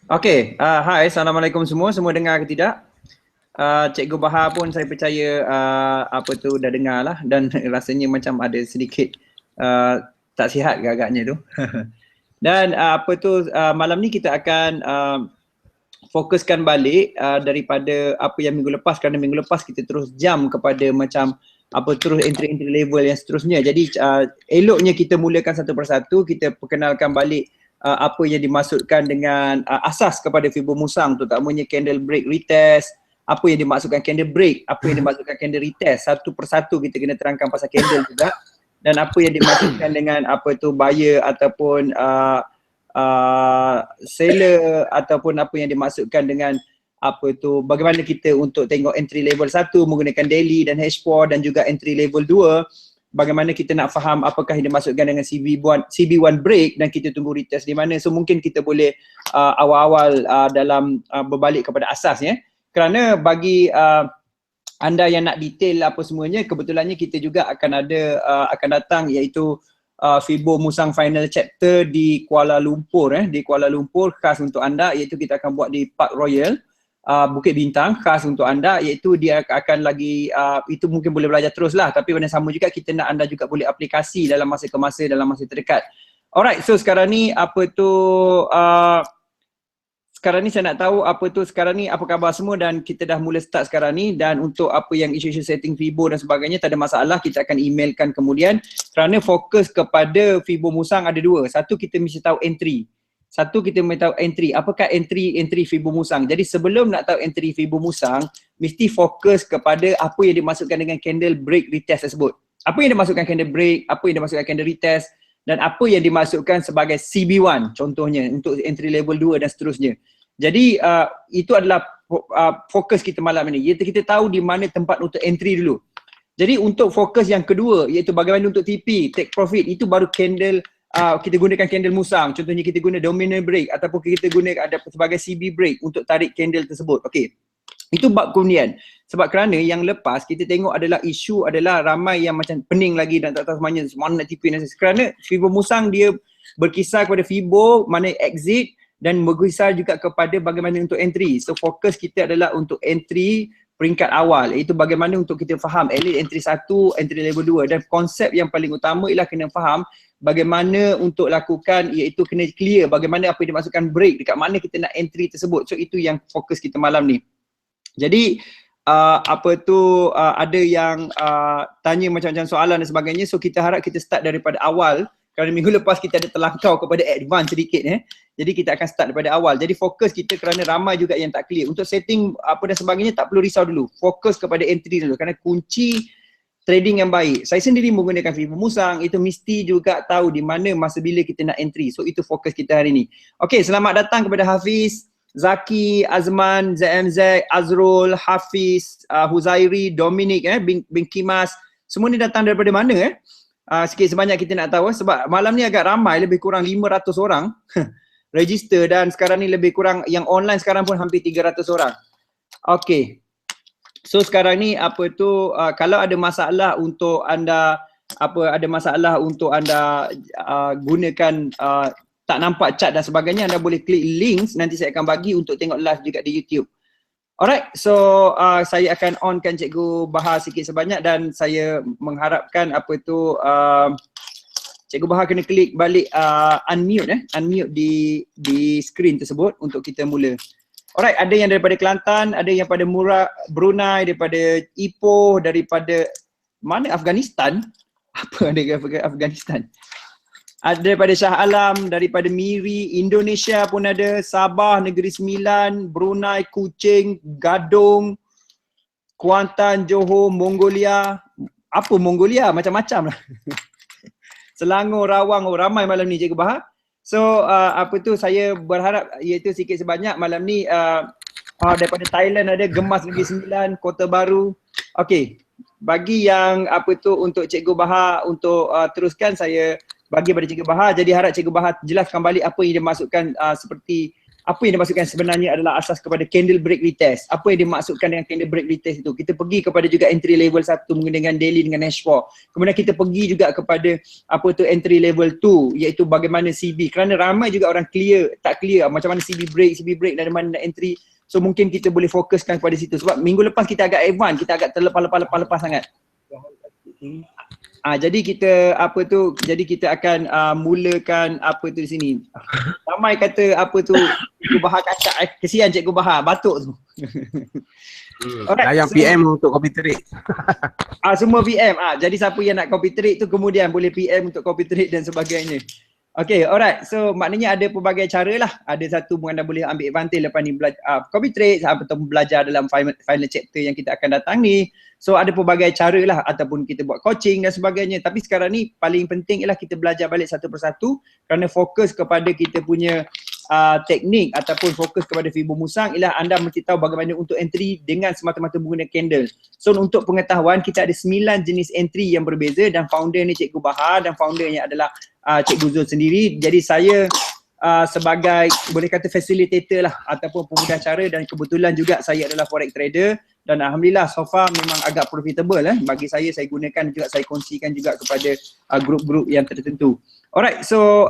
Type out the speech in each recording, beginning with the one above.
Okey, hai, Assalamualaikum semua. Semua dengar ke tidak? Cikgu Bahar pun saya percaya dah dengar lah dan rasanya macam ada sedikit tak sihat agaknya tu. Dan malam ni kita akan fokuskan balik daripada apa yang minggu lepas, kerana minggu lepas kita terus jam kepada macam terus entry level yang seterusnya. Jadi eloknya kita mulakan satu persatu, kita perkenalkan balik apa yang dimaksudkan dengan asas kepada fibo musang, terutamanya candle break retest, apa yang dimaksudkan candle break, apa yang dimaksudkan candle retest, satu persatu kita kena terangkan pasal candle juga, dan apa yang dimaksudkan dengan buyer ataupun seller, ataupun apa yang dimaksudkan dengan bagaimana kita untuk tengok entry level 1 menggunakan daily dan H4, dan juga entry level 2 bagaimana kita nak faham apakah yang dimaksudkan dengan CB1 break, dan kita tunggu retest di mana. So mungkin kita boleh awal-awal dalam berbalik kepada asas ya. Kerana bagi anda yang nak detail apa semuanya, kebetulannya kita juga akan datang iaitu Fibo Musang Final Chapter di Kuala Lumpur di Kuala Lumpur, khas untuk anda, iaitu kita akan buat di Park Royal Bukit Bintang, khas untuk anda, iaitu dia akan lagi itu mungkin boleh belajar terus lah, tapi pada sama juga kita nak anda juga boleh aplikasi dalam masa ke masa, dalam masa terdekat. Alright, so sekarang ni sekarang ni saya nak tahu sekarang ni apa khabar semua, dan kita dah mula start sekarang ni. Dan untuk apa yang isu-isu setting Fibo dan sebagainya, tak ada masalah, kita akan emailkan kemudian. Kerana fokus kepada Fibo Musang ada dua. Satu, kita mesti tahu entry. Apakah entry Fibo Musang. Jadi sebelum nak tahu entry Fibo Musang, mesti fokus kepada apa yang dimaksudkan dengan candle break retest tersebut. Apa yang dimaksudkan candle break, apa yang dimaksudkan candle retest, dan apa yang dimaksudkan sebagai CB1 contohnya untuk entry level 2 dan seterusnya. Jadi itu adalah fokus kita malam ini, iaitu kita tahu di mana tempat untuk entry dulu. Jadi untuk fokus yang kedua, iaitu bagaimana untuk TP, take profit, itu baru candle, kita gunakan candle musang. Contohnya kita guna dominant break ataupun kita guna ada sebagai CB break untuk tarik candle tersebut. Okey. Itu bab kemudian. Sebab kerana yang lepas kita tengok adalah isu adalah ramai yang macam pening lagi dan tak tahu semuanya mana nak TP. Kerana Fibo Musang dia berkisar kepada Fibo, mana exit, dan berkisar juga kepada bagaimana untuk entry. So fokus kita adalah untuk entry peringkat awal, iaitu bagaimana untuk kita faham elite entry 1, entry level 2, dan konsep yang paling utama ialah kena faham bagaimana untuk lakukan, iaitu kena clear bagaimana apa yang dimaksudkan break, dekat mana kita nak entry tersebut. So itu yang fokus kita malam ni. Jadi ada yang tanya macam-macam soalan dan sebagainya. So kita harap kita start daripada awal, kerana minggu lepas kita ada terlangkau kepada advance sedikit Jadi kita akan start daripada awal. Jadi fokus kita, kerana ramai juga yang tak clear. Untuk setting apa dan sebagainya tak perlu risau dulu. Fokus kepada entry dulu, kerana kunci trading yang baik. Saya sendiri menggunakan Fibo Musang, itu mesti juga tahu di mana masa bila kita nak entry. So itu fokus kita hari ni. Okey, selamat datang kepada Hafiz, Zaki, Azman, ZMZ, Azrul, Hafiz, Huzairi, Dominic, bin Kimas. Semua ni datang daripada mana sikit sebanyak kita nak tahu sebab malam ni agak ramai, lebih kurang 500 orang register, dan sekarang ni lebih kurang yang online sekarang pun hampir 300 orang. Okey. So sekarang ni kalau ada masalah untuk anda gunakan tak nampak chat dan sebagainya, anda boleh klik links, nanti saya akan bagi untuk tengok live juga di YouTube. Alright, so saya akan onkan Cikgu Bahar sikit sebanyak, dan saya mengharapkan Cikgu Bahar kena klik balik unmute di screen tersebut untuk kita mula. Alright, ada yang daripada Kelantan, ada yang pada Brunei, daripada Ipoh, daripada mana, Afghanistan? Apa ada Afghanistan? Ada daripada Shah Alam, daripada Miri, Indonesia pun ada, Sabah, Negeri Sembilan, Brunei, Kuching, Gadong, Kuantan, Johor, Mongolia. Apa Mongolia? Macam-macam lah. Selangor, Rawang, ramai malam ni Cikgu Bahar. So saya berharap iaitu sikit sebanyak malam ni daripada Thailand ada, Gemas Negeri Sembilan, Kota Baru. Okey, bagi yang untuk Cikgu Bahar untuk teruskan, saya bagi pada Cikgu Bahar. Jadi harap Cikgu Bahar jelaskan balik apa yang dia masukkan seperti apa yang dimaksudkan sebenarnya adalah asas kepada candle break retest. Apa yang dimaksudkan dengan candle break retest itu? Kita pergi kepada juga entry level 1 dengan daily dengan Nash 4. Kemudian kita pergi juga kepada apa tu entry level 2 iaitu bagaimana CB, kerana ramai juga orang tak clear macam mana CB break dari mana nak entry. So mungkin kita boleh fokuskan pada situ sebab minggu lepas kita agak advance, kita agak terlepas sangat. Jadi kita akan mulakan apa tu di sini. Ramai kata apa tu Cikgu Bahar kacak, kesian Cikgu Bahar, batuk tu. Yang PM untuk copy trade. Semua PM. Jadi siapa yang nak copy trade tu kemudian boleh PM untuk copy trade dan sebagainya. Okay, alright. So maknanya ada pelbagai cara lah. Ada satu anda boleh ambil advantage lepas ni belajar copy trade atau belajar dalam final chapter yang kita akan datang ni. So ada pelbagai cara lah ataupun kita buat coaching dan sebagainya. Tapi sekarang ni paling penting ialah kita belajar balik satu persatu kerana fokus kepada kita punya teknik ataupun fokus kepada fibo musang ialah anda mesti tahu bagaimana untuk entry dengan semata-mata menggunakan candle. So untuk pengetahuan kita ada 9 jenis entry yang berbeza dan founder ni Cikgu Bahar dan foundernya adalah Cikgu Zul sendiri. Jadi saya sebagai boleh kata facilitator lah ataupun pemudah cara dan kebetulan juga saya adalah forex trader dan alhamdulillah so far memang agak profitable bagi saya gunakan juga, saya kongsikan juga kepada grup-grup yang tertentu. Alright, so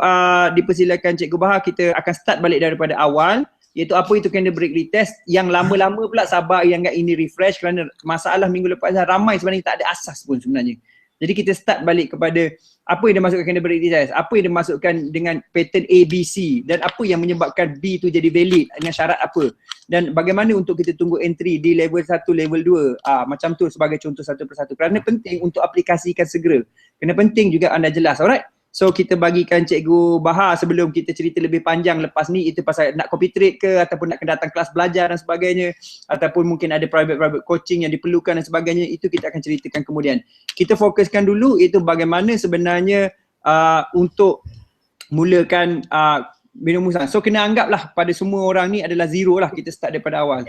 dipersilakan Cikgu Bahar, kita akan start balik daripada awal iaitu apa itu candle break retest. Yang lama-lama pula sabar yang ini refresh kerana masalah minggu lepas ramai sebenarnya tak ada asas pun sebenarnya. Jadi kita start balik kepada apa yang dimasukkan candle break retest, apa yang dimasukkan dengan pattern ABC dan apa yang menyebabkan B tu jadi valid dengan syarat apa dan bagaimana untuk kita tunggu entry di level 1, level 2 macam tu sebagai contoh satu persatu kerana penting untuk aplikasikan segera. Kena penting juga anda jelas. Alright. So kita bagikan Cikgu Bahar sebelum kita cerita lebih panjang lepas ni itu pasal nak copy trade ke ataupun nak datang kelas belajar dan sebagainya ataupun mungkin ada private coaching yang diperlukan dan sebagainya, itu kita akan ceritakan kemudian. Kita fokuskan dulu itu bagaimana sebenarnya untuk mulakan minum musang. So kena anggaplah pada semua orang ni adalah zero lah, kita start daripada awal.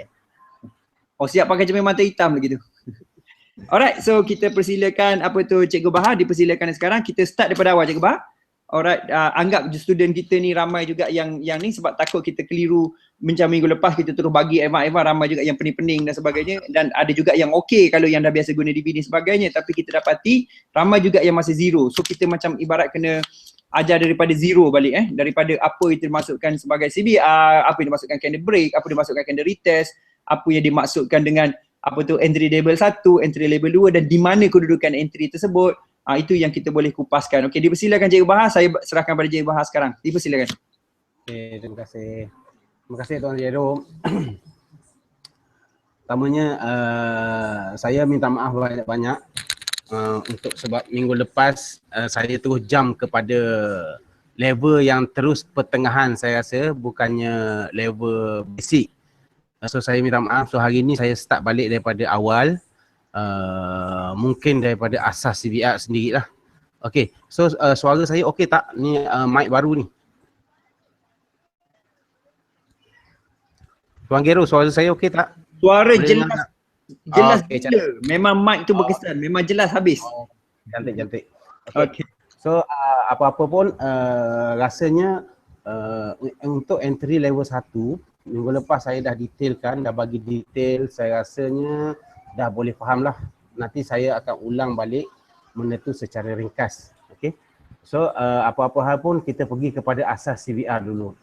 Siap pakai cermin mata hitam lagi tu. Alright, so kita persilakan Cikgu Bahar, dipersilakan sekarang kita start daripada awal Cikgu Bahar. Alright, anggap student kita ni ramai juga yang ni sebab takut kita keliru macam minggu lepas kita terus bagi evan ramai juga yang pening-pening dan sebagainya dan ada juga yang okey kalau yang dah biasa guna DB dan sebagainya, tapi kita dapati ramai juga yang masih zero. So kita macam ibarat kena ajar daripada zero balik daripada apa itu dimasukkan sebagai CBR, apa yang dimasukkan candle break, apa yang dimasukkan candle retest, apa yang dimaksudkan dengan entry level 1, entry level 2 dan di mana kedudukan entry tersebut. Itu yang kita boleh kupaskan. Okey, dipersilakan Cikgu Bahar, saya serahkan pada Cikgu Bahar sekarang. Dipersilakan. Okey, terima kasih. Terima kasih Tuan Jero. Pertamanya saya minta maaf banyak-banyak untuk sebab minggu lepas saya terus jump kepada level yang terus pertengahan, saya rasa bukannya level basic. So saya minta maaf. So hari ni saya start balik daripada awal, mungkin daripada asas CBR sendiri lah. Okay, so suara saya okey tak? Ni mic baru ni. Tuan Gero, suara saya okey tak? Suara jelas. Jelas okay, gila. Memang mic tu berkesan, memang jelas habis. Cantik. Okay. So apa-apa pun rasanya untuk entry level 1 minggu lepas saya dah detailkan, dah bagi detail, saya rasanya dah boleh faham lah. Nanti saya akan ulang balik benda tu secara ringkas. Okay. So apa-apa hal pun kita pergi kepada asas CBR dulu.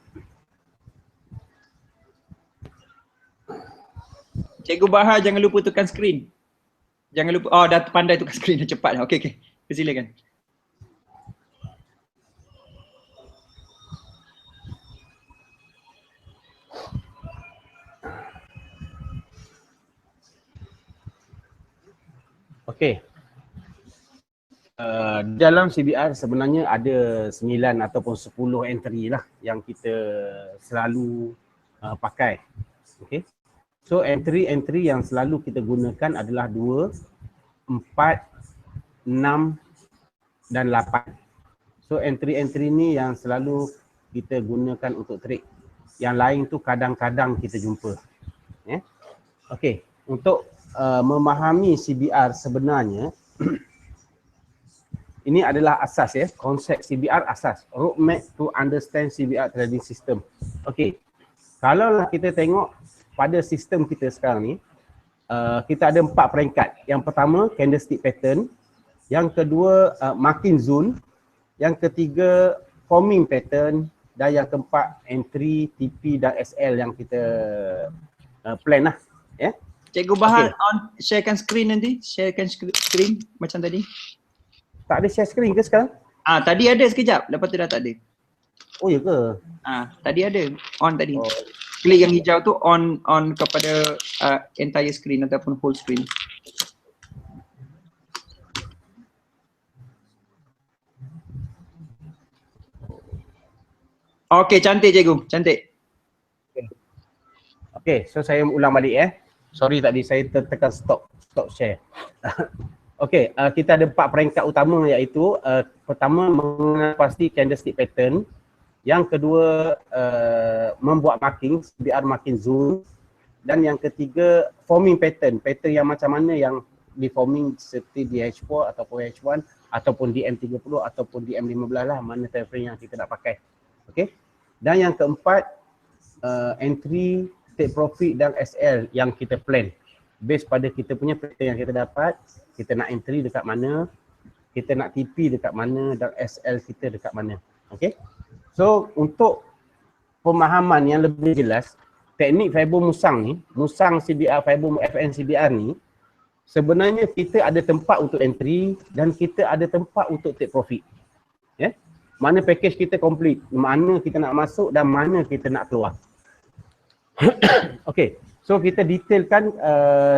Cikgu Bahar jangan lupa tukar skrin. Jangan lupa, dah pandai tukar skrin, dah cepat. Okey. Silakan. Okey. Dalam CBR sebenarnya ada 9 ataupun 10 entry lah yang kita selalu pakai. Okey. So entry yang selalu kita gunakan adalah 2, 4, 6 dan 8. So entry ni yang selalu kita gunakan untuk trade. Yang lain tu kadang-kadang kita jumpa. Okey, untuk memahami CBR sebenarnya ini adalah asas konsep CBR asas, roadmap to understand CBR trading system. Okey. Kalaulah kita tengok pada sistem kita sekarang ni, kita ada 4 peringkat. Yang pertama candlestick pattern, yang kedua marking zone, yang ketiga forming pattern, dan yang keempat entry, TP dan SL yang kita plan lah. Ya. Cikgu Bahar on sharekan screen nanti, sharekan screen macam tadi. Tak ada share screen ke sekarang? Tadi ada sekejap, lepas tu dah tak ada. Oh ya ke? Tadi ada, on tadi. Oh. Klik yang hijau tu on kepada entire screen ataupun whole screen. Okey, cantik cikgu, cantik. Okay, so saya ulang balik Sorry tadi saya tekan stop share. Okay, kita ada 4 peringkat utama iaitu pertama mengenal pasti candlestick pattern, yang kedua membuat marking, CBR marking zone, dan yang ketiga forming pattern yang macam mana yang di forming seperti DH4 ataupun H1 ataupun DM30 ataupun DM15 lah, mana time frame yang kita nak pakai. Okay, dan yang keempat entry, take profit dan SL yang kita plan based pada kita punya pattern yang kita dapat, kita nak entry dekat mana, kita nak TP dekat mana dan SL kita dekat mana. Okay, so untuk pemahaman yang lebih jelas, teknik Fibon Musang ni, Musang CBR, Fibon FN CBR ni, sebenarnya kita ada tempat untuk entry dan kita ada tempat untuk take profit. Ya, mana package kita complete, mana kita nak masuk dan mana kita nak keluar. Okay, so kita detailkan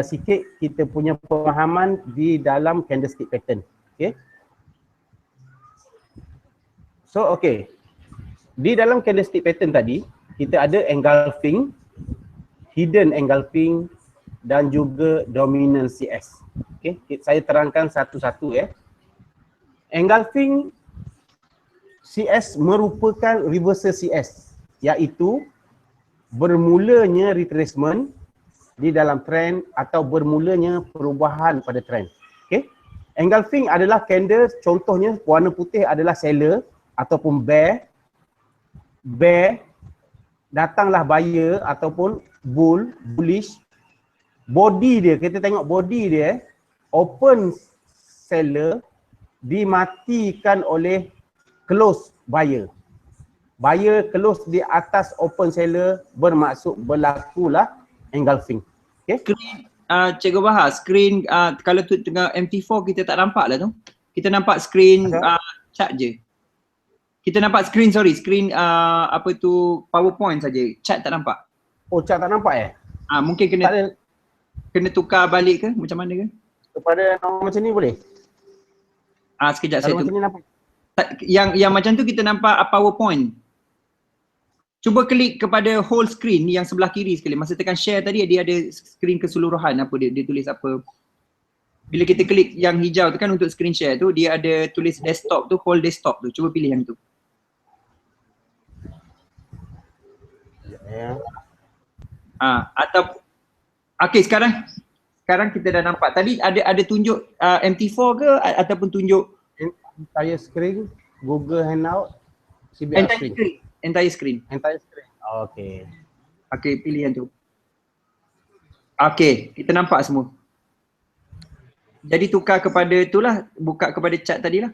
sikit kita punya pemahaman di dalam candlestick pattern. Okay, so okay, di dalam candlestick pattern tadi kita ada engulfing, hidden engulfing dan juga dominant CS. Okay, saya terangkan satu-satu Engulfing CS merupakan reversal CS, iaitu bermulanya retracement di dalam trend atau bermulanya perubahan pada trend. Okay, engulfing adalah candle, contohnya warna putih adalah seller ataupun bear, datanglah buyer ataupun bullish. Body dia, kita tengok body dia, open seller dimatikan oleh close buyer. Buyer close di atas open seller, bermaksud berlakulah engulfing. Okay. Screen, Cikgu Bahar, screen kalau tu tengah MT4 kita tak nampak lah tu. Kita nampak screen chat je. Kita nampak screen apa tu PowerPoint saja. Chat tak nampak. Oh, chat tak nampak mungkin kena tukar balik ke macam mana ke? Kepada nombor macam ni boleh? Sekejap kalau saya macam ni nampak. Yang macam tu kita nampak PowerPoint. Cuba klik kepada whole screen yang sebelah kiri sekali. Masa tekan share tadi dia ada screen keseluruhan apa dia tulis apa. Bila kita klik yang hijau tu kan untuk screen share tu, dia ada tulis desktop tu, whole desktop tu. Cuba pilih yang tu. Atau okey, sekarang kita dah nampak. Tadi ada tunjuk MT4 ke ataupun tunjuk entire screen, Google Hangout, CBR screen. Entire screen. Okey. Okey, pilih yang tu. Okey, kita nampak semua. Jadi tukar kepada itulah, buka kepada chat tadilah.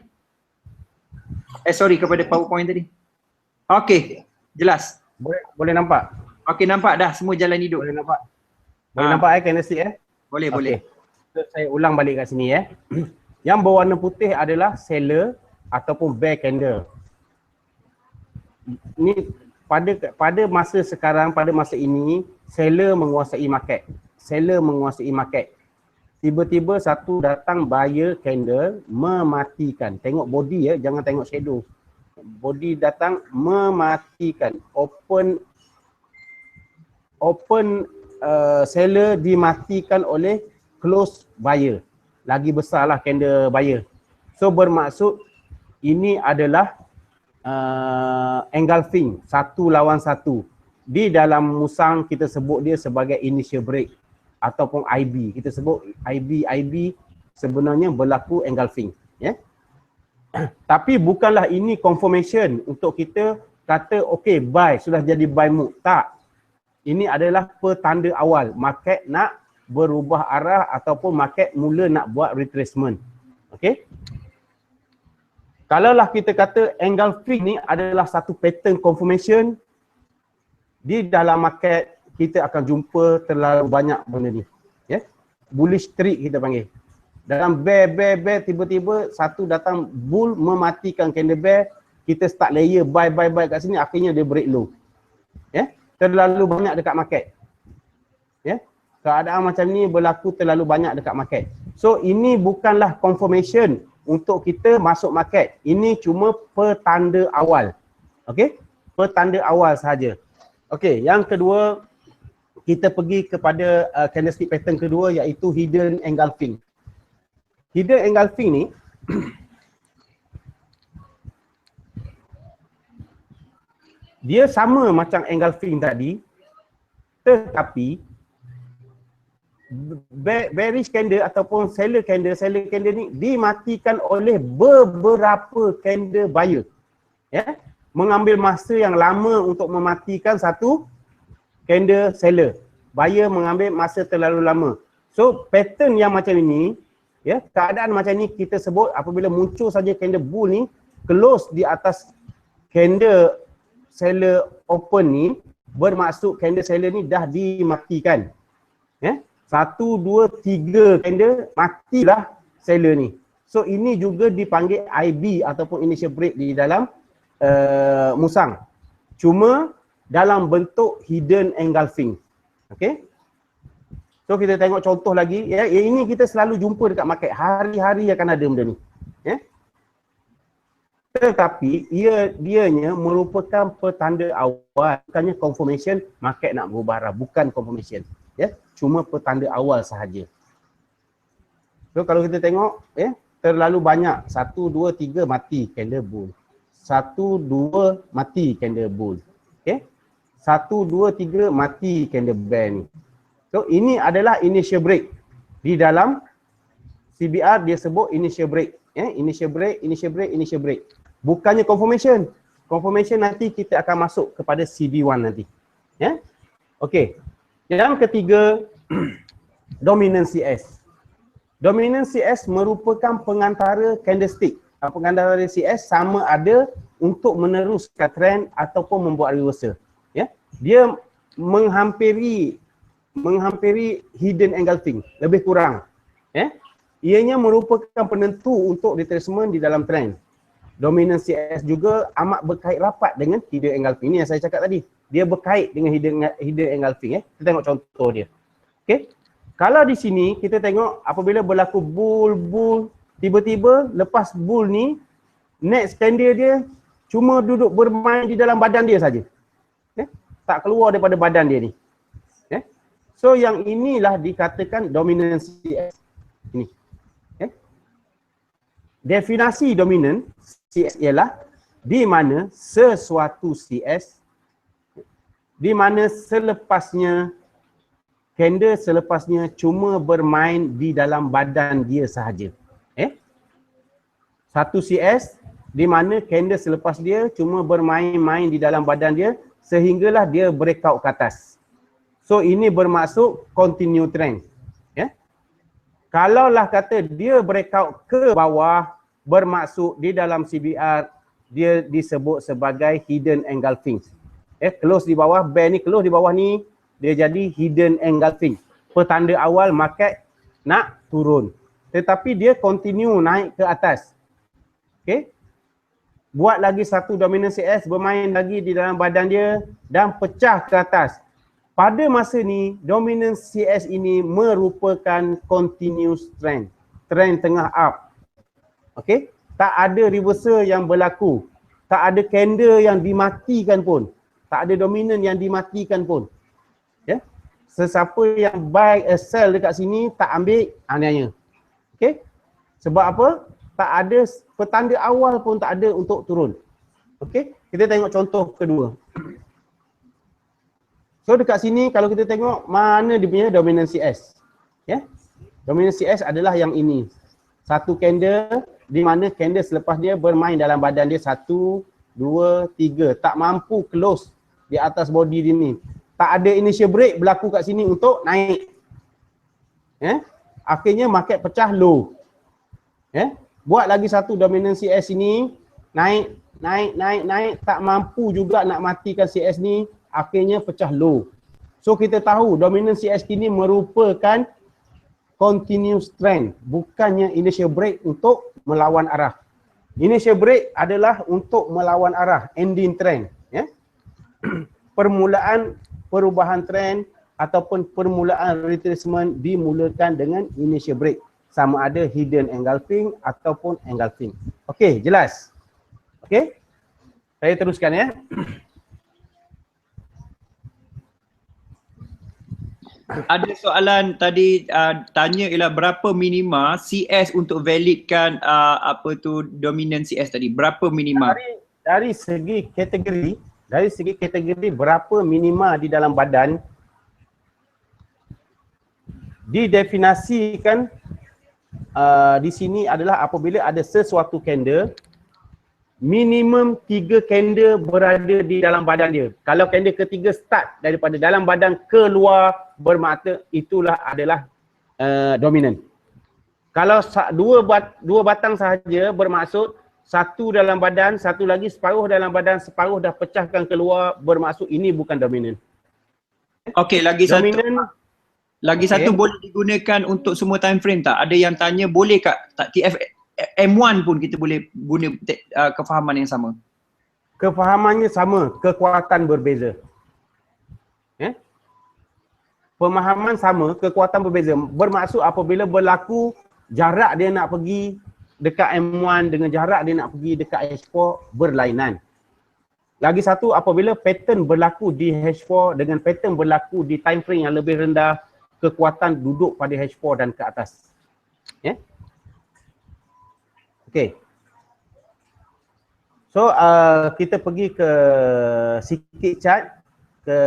Kepada PowerPoint tadi. Okey, jelas. Boleh nampak? Okey, nampak dah semua jalan hidup. Boleh nampak? Boleh nampak candlestick Boleh. So, saya ulang balik kat sini Yang berwarna putih adalah seller ataupun bear candle. Ni pada masa sekarang, pada masa ini, seller menguasai market. Tiba-tiba satu datang buyer candle mematikan. Tengok body jangan tengok shadow. Body datang mematikan. Open seller dimatikan oleh close buyer. Lagi besarlah candle buyer. So bermaksud ini adalah engulfing, satu lawan satu. Di dalam Musang kita sebut dia sebagai initial break ataupun IB. Kita sebut IB sebenarnya berlaku engulfing. Tapi bukanlah ini confirmation untuk kita kata okey buy, sudah jadi buy move. Tak. Ini adalah petanda awal market nak berubah arah ataupun market mula nak buat retracement. Okey. Kalaulah kita kata engulfing ni adalah satu pattern confirmation, di dalam market kita akan jumpa terlalu banyak benda ni. Ya. Bullish streak kita panggil. Dalam bear tiba-tiba satu datang bull mematikan candle bear, kita start layer buy kat sini, akhirnya dia break low. Ya. Terlalu banyak dekat market. Ya. Keadaan macam ni berlaku terlalu banyak dekat market. So ini bukanlah confirmation untuk kita masuk market. Ini cuma petanda awal. Okey? Petanda awal sahaja. Okey, yang kedua kita pergi kepada candlestick pattern kedua, iaitu hidden engulfing. Hidden engulfing ni dia sama macam engulfing tadi, tetapi bearish candle ataupun seller candle ni dimatikan oleh beberapa candle buyer. Ya, mengambil masa yang lama untuk mematikan satu candle seller. Buyer mengambil masa terlalu lama. So pattern yang macam ini, ya, keadaan macam ni kita sebut apabila muncul saja candle bull ni, close di atas candle seller open ni, bermaksud candle seller ni dah dimatikan. Ya, 1, 2, 3 candle matilah seller ni. So ini juga dipanggil IB ataupun initial break di dalam musang. Cuma dalam bentuk hidden engulfing. Okey. So kita tengok contoh lagi, ya, ini kita selalu jumpa dekat market, hari-hari akan ada benda ni. Ya. Tetapi dianya merupakan petanda awal, bukannya confirmation market nak berubah arah, bukan confirmation. Ya, cuma petanda awal sahaja. So kalau kita tengok, ya, terlalu banyak, 1, 2, 3 mati candle bull. 1, 2 mati candle bull. Okey. 1, 2, 3 mati candle bear ni. So ini adalah initial break. Di dalam CBR dia sebut initial break. Ya, initial break. Bukannya confirmation. Confirmation nanti kita akan masuk kepada CB1 nanti. Ya. Okey. Yang ketiga, dominant CS. Dominant CS merupakan pengantara candlestick. Pengantara CS sama ada untuk meneruskan trend ataupun membuat reversal. Ya. Dia menghampiri hidden engulfing, lebih kurang. Ya. Ianya merupakan penentu untuk retracement di dalam trend. Dominant CS juga amat berkait rapat dengan hidden engulfing. Ini yang saya cakap tadi. Dia berkait dengan hidden engulfing. Kita tengok contoh dia. Okey. Kalau di sini kita tengok apabila berlaku bull, tiba-tiba lepas bull ni, next candle dia cuma duduk bermain di dalam badan dia saja. Tak keluar daripada badan dia ni. So yang inilah dikatakan dominant CS. Ini. Definisi dominant CS ialah di mana sesuatu CS di mana candle selepasnya cuma bermain di dalam badan dia sahaja. Satu CS di mana candle selepas dia cuma bermain-main di dalam badan dia sehinggalah dia breakout ke atas. So ini bermaksud continue trend. Kalaulah kata dia breakout ke bawah, bermaksud di dalam CBR dia disebut sebagai hidden engulfing. Close di bawah, bear ni close di bawah ni, dia jadi hidden engulfing. Petanda awal market nak turun. Tetapi dia continue naik ke atas. Okey. Buat lagi satu dominant CS, bermain lagi di dalam badan dia dan pecah ke atas. Pada masa ni, dominant CS ini merupakan continuous trend. Trend tengah up. Okey? Tak ada reversal yang berlaku. Tak ada candle yang dimatikan pun. Tak ada dominant yang dimatikan pun. Ya? Sesiapa yang buy a sell dekat sini tak ambil, aniaya. Okey? Sebab apa? Tak ada petanda awal pun tak ada untuk turun. Okey? Kita tengok contoh kedua. So dekat sini kalau kita tengok mana dia punya dominant CS. Ya. Dominant CS adalah yang ini. Satu candle di mana candle selepas dia bermain dalam badan dia 1, 2, 3. Tak mampu close di atas body dia ni. Tak ada initial break berlaku kat sini untuk naik. Akhirnya market pecah low. Buat lagi satu dominant CS ini, naik, tak mampu juga nak matikan CS ni, akhirnya pecah low. So kita tahu dominant CS ini merupakan continuous trend, bukannya initial break untuk melawan arah. Initial break adalah untuk melawan arah, ending trend. Permulaan perubahan trend ataupun permulaan retracement dimulakan dengan initial break. Sama ada hidden engulfing ataupun engulfing. Okey, jelas? Okey? Saya teruskan ya. Ada soalan tadi tanya ialah berapa minima CS untuk validkan dominant CS tadi? Berapa minima? Dari segi kategori berapa minima di dalam badan didefinisikan di sini adalah apabila ada sesuatu candle minimum 3 candle berada di dalam badan dia. Kalau candle ketiga start daripada dalam badan keluar bermakna itulah adalah dominant. Kalau dua batang sahaja bermaksud satu dalam badan, satu lagi separuh dalam badan, separuh dah pecahkan keluar, bermaksud ini bukan dominant. Okey, lagi satu boleh digunakan untuk semua time frame tak? Ada yang tanya boleh tak TF M1 pun kita boleh guna kefahaman yang sama? Kefahamannya sama, kekuatan berbeza. Pemahaman sama, kekuatan berbeza. Bermaksud apabila berlaku jarak dia nak pergi dekat M1 dengan jarak dia nak pergi dekat H4 berlainan. Lagi satu, apabila pattern berlaku di H4 dengan pattern berlaku di time frame yang lebih rendah, kekuatan duduk pada H4 dan ke atas. Okey. So kita pergi ke sikit chart ke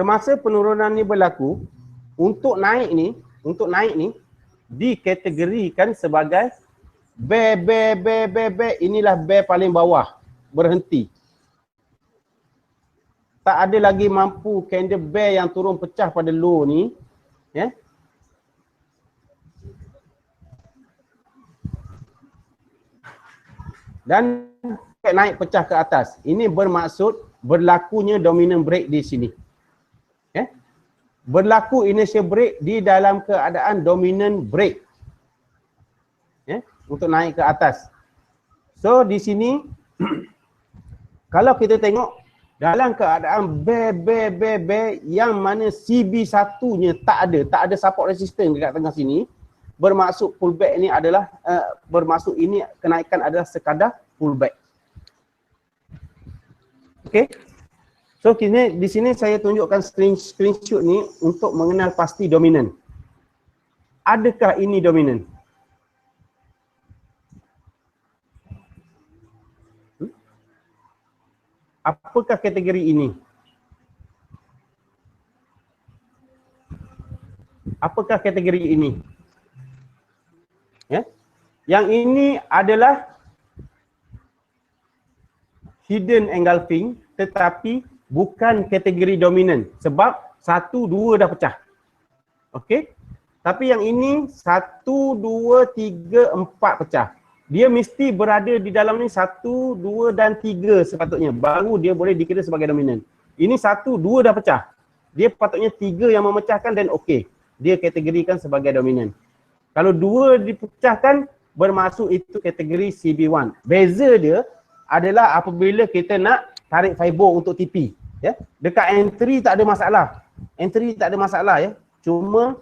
semasa penurunan ni berlaku, untuk naik ni dikategorikan sebagai bear, inilah bear paling bawah, berhenti. Tak ada lagi mampu candle bear yang turun pecah pada low ni, dan naik pecah ke atas. Ini bermaksud berlakunya dominant break di sini. Berlaku initial break di dalam keadaan dominant break. Untuk naik ke atas. So di sini kalau kita tengok dalam keadaan bear yang mana CB1-nya tak ada support resistance dekat tengah sini, bermaksud pullback ni adalah bermaksud ini kenaikan adalah sekadar pullback. Okey. So di sini saya tunjukkan screenshot ni untuk mengenal pasti dominan. Adakah ini dominan? Apakah kategori ini? Apakah kategori ini? Yang ini adalah hidden engulfing tetapi bukan kategori dominan sebab 1, 2 dah pecah. Okey. Tapi yang ini 1, 2, 3, 4 pecah. Dia mesti berada di dalam ni 1, 2 dan 3 sepatutnya. Baru dia boleh dikira sebagai dominan. Ini 1, 2 dah pecah. Dia patutnya 3 yang memecahkan dan okey. Dia kategorikan sebagai dominan. Kalau 2 dipecahkan bermaksud itu kategori CB1. Beza dia adalah apabila kita nak tarik fiber untuk TP. Dekat entry tak ada masalah. Entry tak ada masalah Cuma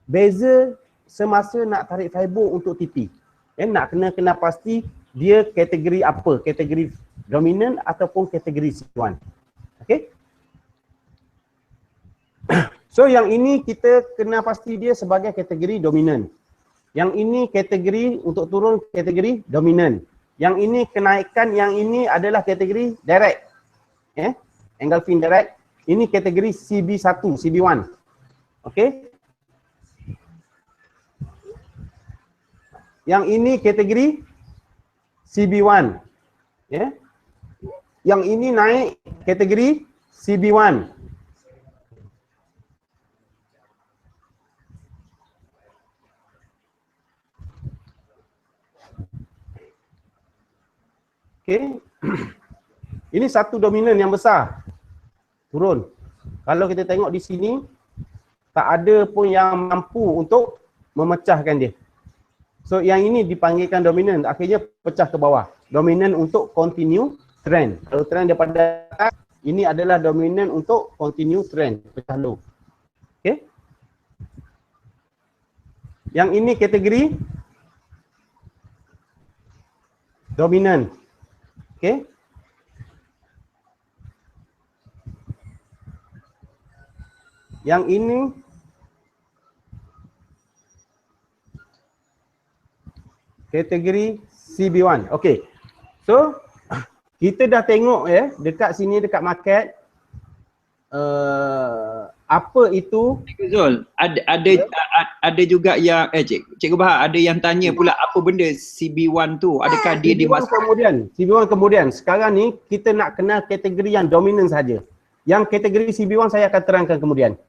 beza semasa nak tarik fiber untuk TP. Nak kena pasti dia kategori apa? Kategori dominant ataupun kategori C1. Okey? So yang ini kita kena pasti dia sebagai kategori dominant. Yang ini kategori untuk turun kategori dominant. Yang ini kenaikan, yang ini adalah kategori direct. engulfing direct. Ini kategori CB1, CB1. Okey. Yang ini kategori CB1. Ya. Yang ini naik kategori CB1. Okey. Ini satu dominan yang besar. Turun. Kalau kita tengok di sini, tak ada pun yang mampu untuk memecahkan dia. So yang ini dipanggilkan dominan, akhirnya pecah ke bawah. Dominan untuk continue trend. Kalau trend daripada atas, ini adalah dominan untuk continue trend, pecah low. Okey. Yang ini kategori dominan. Okey. Yang ini kategori CB1. Okey. So kita dah tengok ya dekat sini dekat market apa itu Zul, ada juga yang Cikgu Bahar ada yang tanya pula apa benda CB1 tu, adakah dia CB1 kemudian. CB1 kemudian. Sekarang ni kita nak kenal kategori yang dominan saja. Yang kategori CB1 saya akan terangkan kemudian.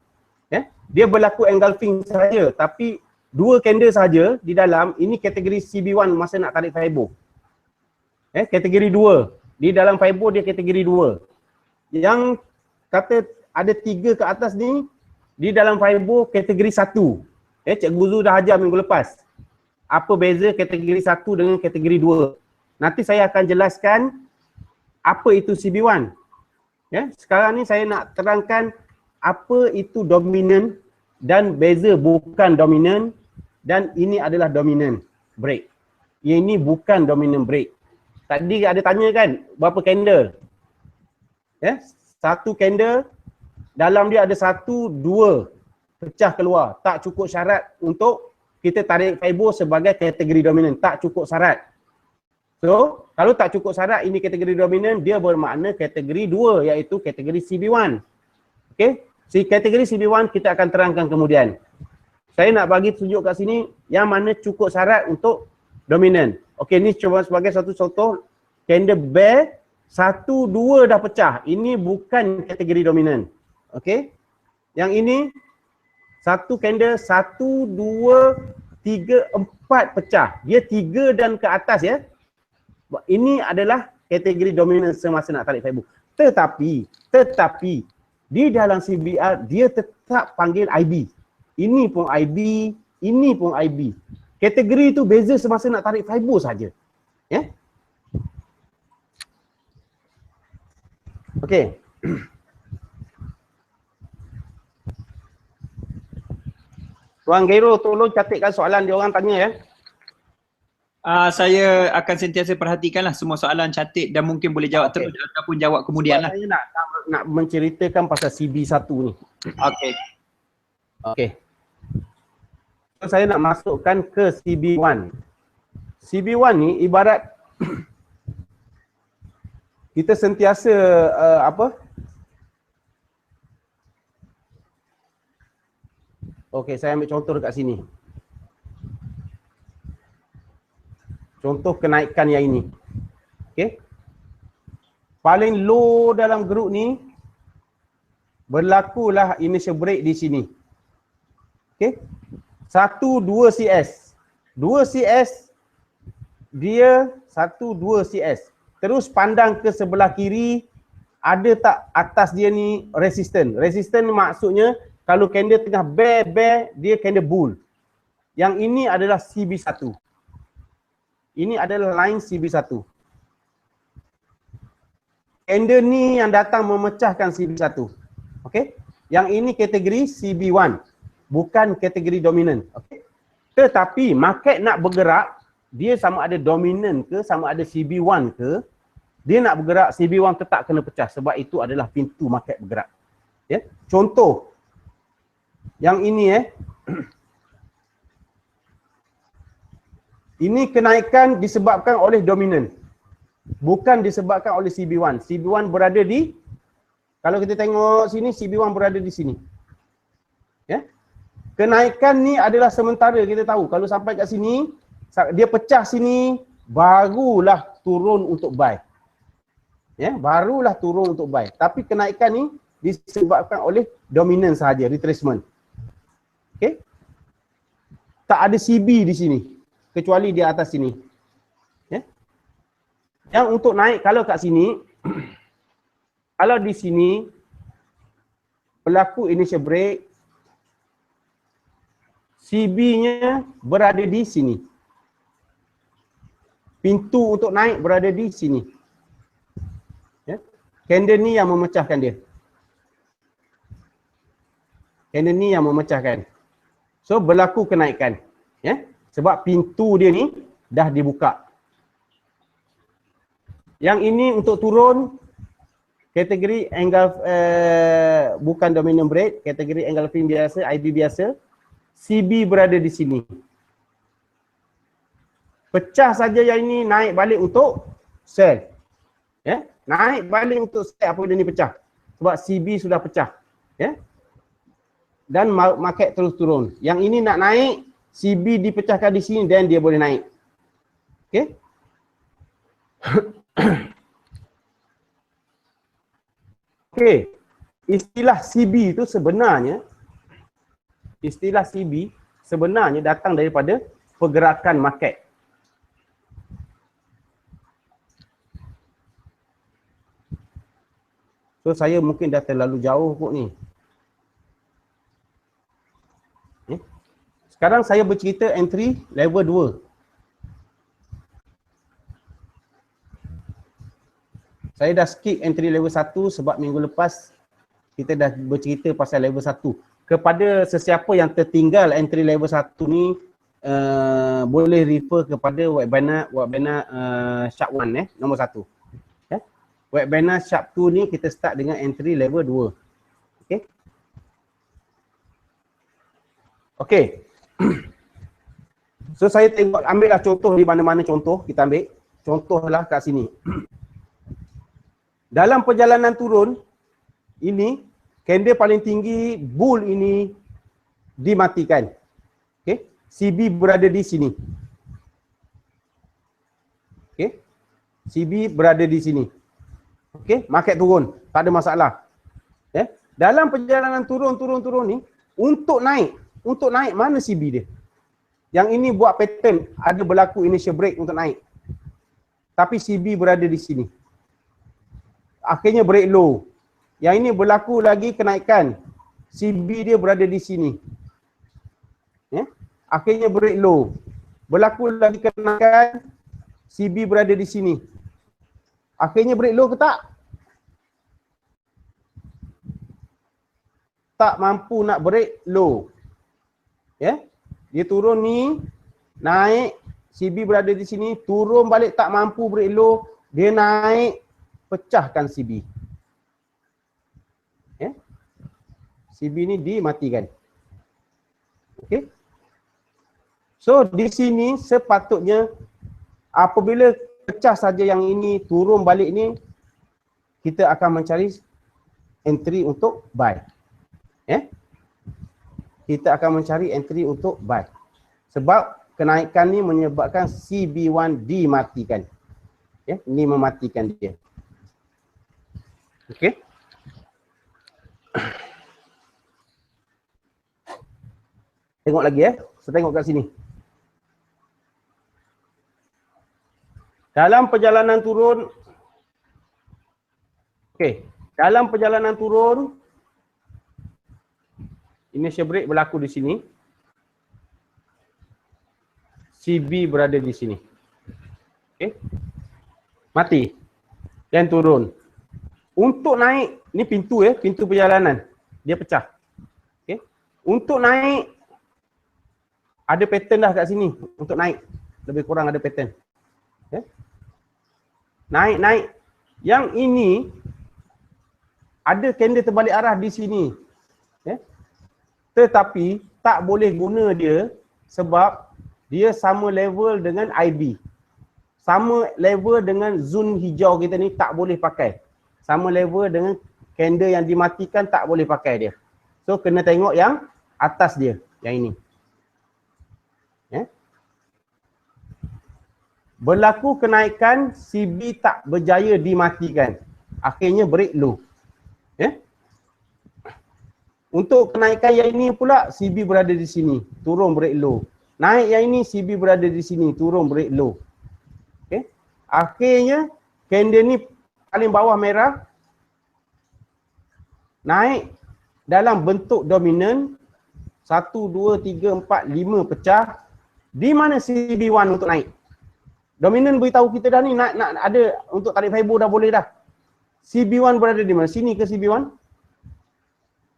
Ya, dia berlaku engulfing saja, tapi dua candle saja di dalam ini kategori CB1 masa nak tarik fibo. Kategori 2. Di dalam fibo dia kategori 2. Yang kata ada 3 ke atas ni di dalam fibo kategori 1. Cikgu Zu dah ajar minggu lepas. Apa beza kategori 1 dengan kategori 2. Nanti saya akan jelaskan apa itu CB1. Sekarang ni saya nak terangkan apa itu dominan dan beza bukan dominan, dan ini adalah dominan break. Ini bukan dominan break. Tadi ada tanya kan berapa candle? Satu candle dalam dia ada 1, 2 pecah keluar. Tak cukup syarat untuk kita tarik fibo sebagai kategori dominan. Tak cukup syarat. So, kalau tak cukup syarat ini kategori dominan, dia bermakna kategori 2 iaitu kategori CB1. Okey. Si kategori CB1 kita akan terangkan kemudian. Saya nak bagi tunjuk kat sini yang mana cukup syarat untuk dominan. Okey, ni cuba sebagai satu contoh candle bear 1, 2 dah pecah. Ini bukan kategori dominan. Okey. Yang ini satu candle 1, 2, 3, 4 pecah. Dia 3 dan ke atas ya. Ini adalah kategori dominan semasa nak tarik fibo. Tetapi di dalam CBR dia tetap panggil IB. Ini pun IB, ini pun IB. Kategori itu beza semasa nak tarik fibo saja. Ya. Okey. Tuan Gairo tolong catatkan soalan dia orang tanya ya. Saya akan sentiasa perhatikanlah semua soalan, catat dan mungkin boleh jawab terus ataupun jawab kemudian lah. Saya nak menceritakan pasal CB1 ni. Okey. Okey. So, saya nak masukkan ke CB1. CB1 ni ibarat kita sentiasa Okey, saya ambil contoh dekat sini. Contoh kenaikan yang ini. Okey. Paling low dalam grup ni berlakulah initial break di sini. Okey. 1, 2 CS. 2 CS dia 1, 2 CS. Terus pandang ke sebelah kiri, ada tak atas dia ni resisten. Resisten maksudnya kalau candle tengah bear, dia candle bull. Yang ini adalah CB1. Ini adalah line CB1. Candle ni yang datang memecahkan CB1. Okey. Yang ini kategori CB1. Bukan kategori dominan. Okey. Tetapi market nak bergerak, dia sama ada dominan ke, sama ada CB1 ke, dia nak bergerak, CB1 tetap kena pecah sebab itu adalah pintu market bergerak. Ya. Contoh yang ini ini kenaikan disebabkan oleh dominan. Bukan disebabkan oleh CB1. CB1 berada di Kalau kita tengok sini, CB1 berada di sini. Ya. Kenaikan ni adalah sementara, kita tahu. Kalau sampai kat sini, dia pecah sini, barulah turun untuk buy. Ya, barulah turun untuk buy. Tapi kenaikan ni disebabkan oleh dominant sahaja, retracement. Okey. Tak ada CB di sini kecuali di atas sini. Ya. Yang untuk naik kalau kat sini kalau di sini berlaku initial break, CB-nya berada di sini. Pintu untuk naik berada di sini. Ya. Candle ni yang memecahkan dia. Candle ni yang memecahkan. So berlaku kenaikan. Ya. Sebab pintu dia ni dah dibuka. Yang ini untuk turun, kategori engulf bukan dominant break, kategori engulfing biasa, IB biasa. CB berada di sini. Pecah saja yang ini, naik balik untuk sell. Ya, naik balik untuk sell apabila ni pecah. Sebab CB sudah pecah. Ya. Dan market terus turun. Yang ini nak naik, CB dipecahkan di sini dan dia boleh naik. Okey. Okey. Istilah CB itu sebenarnya datang daripada pergerakan market. So saya mungkin dah terlalu jauh kot ni. Sekarang saya bercerita entry level 2. Saya dah skip entry level 1 sebab minggu lepas kita dah bercerita pasal level 1. Kepada sesiapa yang tertinggal entry level 1 ni, boleh refer kepada webinar Sharp 1 nombor 1. Webinar Sharp 2 ni kita start dengan entry level 2. Okey. Okey. So saya tengok, ambillah contoh di mana-mana contoh, kita ambil. Contohlah kat sini. Dalam perjalanan turun, ini, candle paling tinggi, bull ini dimatikan. Okey. CB berada di sini. Okey. CB berada di sini. Okey, market turun, tak ada masalah. Ya. Dalam perjalanan turun ni, untuk naik mana CB dia? Yang ini buat pattern, ada berlaku initial break untuk naik. Tapi CB berada di sini. Akhirnya break low. Yang ini berlaku lagi kenaikan. CB dia berada di sini. Ya. Akhirnya break low. Berlaku lagi kenaikan, CB berada di sini. Akhirnya break low ke tak? Tak mampu nak break low. Ya. Dia turun ni, naik, CB berada di sini, turun balik tak mampu break low, dia naik, pecahkan CB. Ya. CB ni dimatikan. Okey. So di sini sepatutnya apabila pecah saja yang ini, turun balik ni, kita akan mencari entry untuk buy. Ya. Kita akan mencari entry untuk buy. Sebab kenaikan ni menyebabkan CB1 dimatikan. Ya, ini mematikan dia. Okey. Tengok lagi Saya tengok kat sini. Dalam perjalanan turun, dalam perjalanan turun, initial break berlaku di sini. CB berada di sini. Okey. Mati. Dan turun. Untuk naik, ni pintu pintu perjalanan. Dia pecah. Okey. Untuk naik, ada pattern dah kat sini untuk naik. Lebih kurang ada pattern. Okay. Naik. Yang ini ada candle terbalik arah di sini. Okay. Tetapi tak boleh guna dia sebab dia sama level dengan IB. Sama level dengan zone hijau kita ni, tak boleh pakai. Sama level dengan candle yang dimatikan tak boleh pakai dia. So kena tengok yang atas dia, yang ini. Berlaku kenaikan, CB tak berjaya dimatikan. Akhirnya break low. Untuk kenaikan yang ini pula, CB berada di sini, turun break low. Naik yang ini, CB berada di sini, turun break low. Akhirnya candle ni paling bawah merah, naik dalam bentuk dominan 1, 2, 3, 4, 5 pecah. Di mana CB1 untuk naik? Dominan beritahu kita dah ni nak ada untuk tarik fiber dah boleh dah. CB1 berada di mana? Sini ke CB1?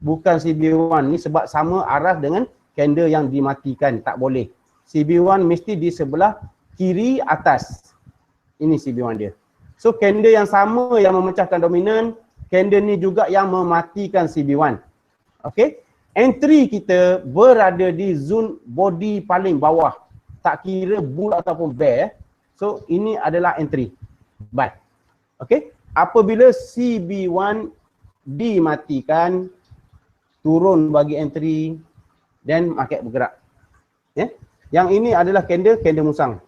Bukan CB1 ni sebab sama arah dengan candle yang dimatikan, tak boleh. CB1 mesti di sebelah kiri atas. Ini CB1 dia. So candle yang sama yang memecahkan dominan, candle ni juga yang mematikan CB1. Okey? Entry kita berada di zone body paling bawah. Tak kira bull ataupun bear. So ini adalah entry. Buy. Okey? Apabila CB1 dimatikan, turun bagi entry dan market bergerak. Yang ini adalah candle musang.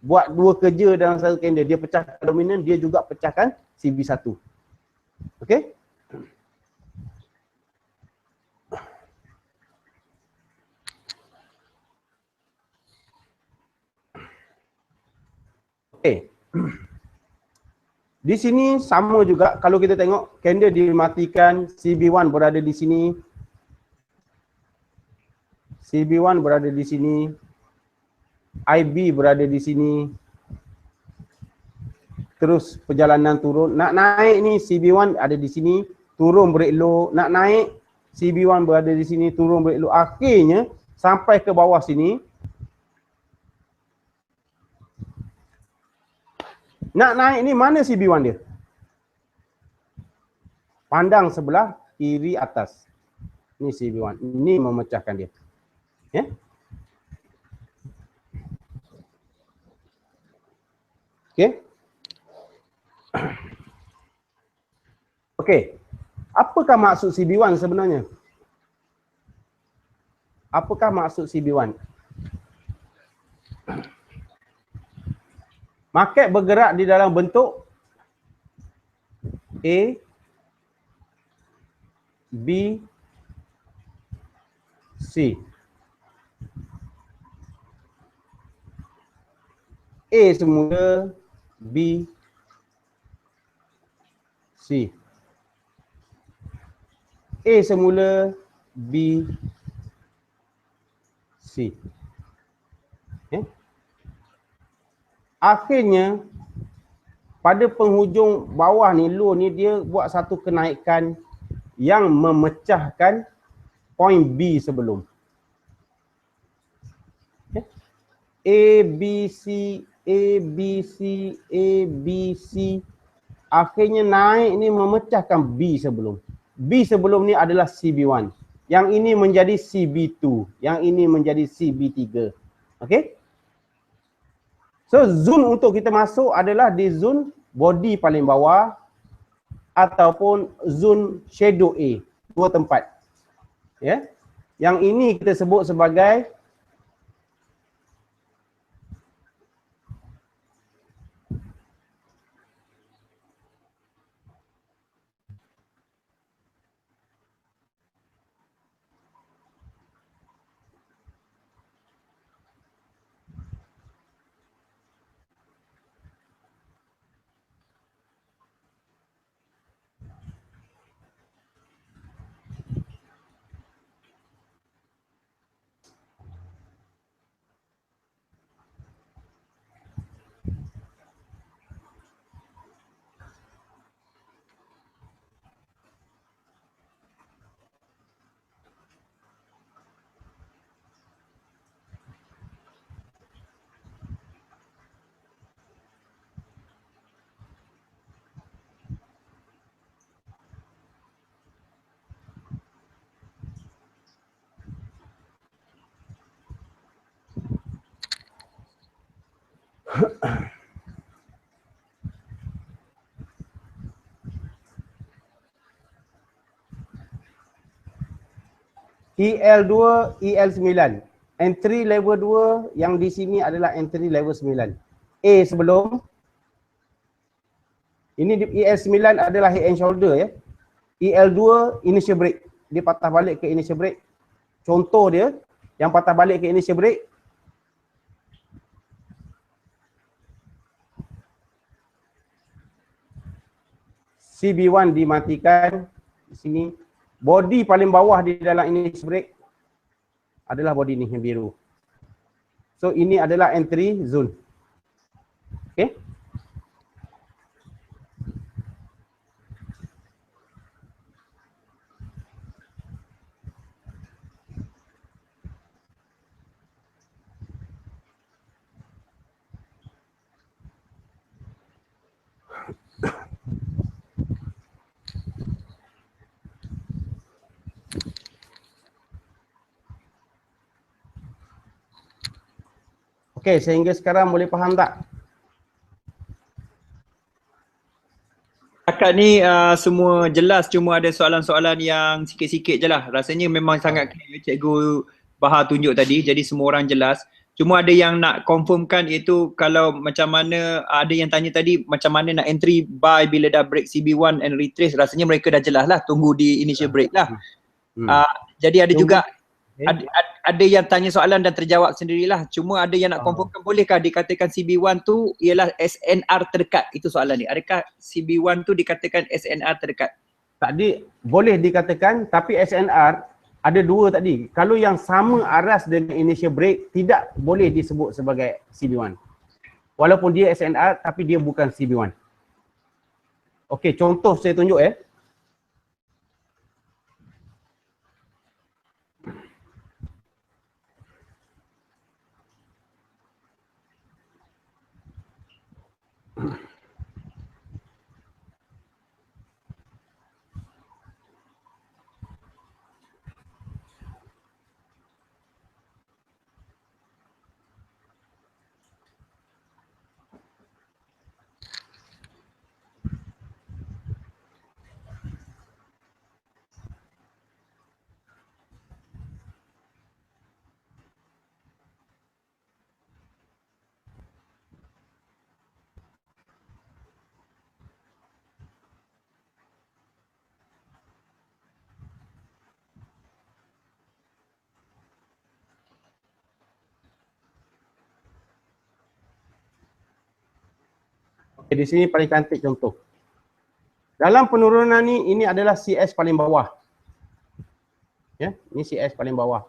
Buat dua kerja dalam satu candle. Dia pecahkan dominan, dia juga pecahkan CB1. Okey? Okey. Di sini sama juga, kalau kita tengok candle dimatikan, CB1 berada di sini. CB1 berada di sini. IB berada di sini. Terus perjalanan turun. Nak naik ni CB1 ada di sini, turun break low. Nak naik CB1 berada di sini, turun break low. Akhirnya sampai ke bawah sini. Nak naik ni mana CB1 dia? Pandang sebelah kiri atas. Ni CB1. Ini memecahkan dia. Okey. Okey. Apakah maksud CB1 sebenarnya? Apakah maksud CB1? Market bergerak di dalam bentuk A, B, C. A semula, B, C. A semula, B, C. Akhirnya pada penghujung bawah ni, low ni, dia buat satu kenaikan yang memecahkan point B sebelum. A, B, C, A, B, C, A, B, C. Akhirnya naik ni memecahkan B sebelum. B sebelum ni adalah CB1. Yang ini menjadi CB2. Yang ini menjadi CB3. Okey? So zone untuk kita masuk adalah di zone body paling bawah ataupun zone shadow A. Dua tempat. Ya. Yang ini kita sebut sebagai EL2, EL9. Entry level 2 yang di sini adalah entry level 9. A sebelum. Ini di EL9 adalah head and shoulder ya. EL2 initial break. Dia patah balik ke initial break. Contoh dia yang patah balik ke initial break. CB1 dimatikan di sini. Body paling bawah di dalam initial break adalah body ni yang biru. So ini adalah entry zone. Okay. Okey, sehingga sekarang boleh faham tak? Akak ni semua jelas, cuma ada soalan-soalan yang sikit-sikit je lah. Rasanya memang sangat clear Cikgu Bahar tunjuk tadi, jadi semua orang jelas. Cuma ada yang nak confirmkan iaitu kalau macam mana, ada yang tanya tadi macam mana nak entry buy bila dah break CB1 and retrace, rasanya mereka dah jelas lah, tunggu di initial break lah. Jadi ada juga ada yang tanya soalan dan terjawab sendirilah. Cuma ada yang nak confirmkan, bolehkah dikatakan CB1 tu ialah SNR terdekat? Itu soalan ni. Adakah CB1 tu dikatakan SNR terdekat? Tadi boleh dikatakan, tapi SNR ada dua tadi. Kalau yang sama aras dengan initial break, tidak boleh disebut sebagai CB1. Walaupun dia SNR, tapi dia bukan CB1. Okey, contoh saya tunjuk ya. Okay, di sini paling cantik contoh. Dalam penurunan ni, ini adalah CS paling bawah. Ya, ini CS paling bawah.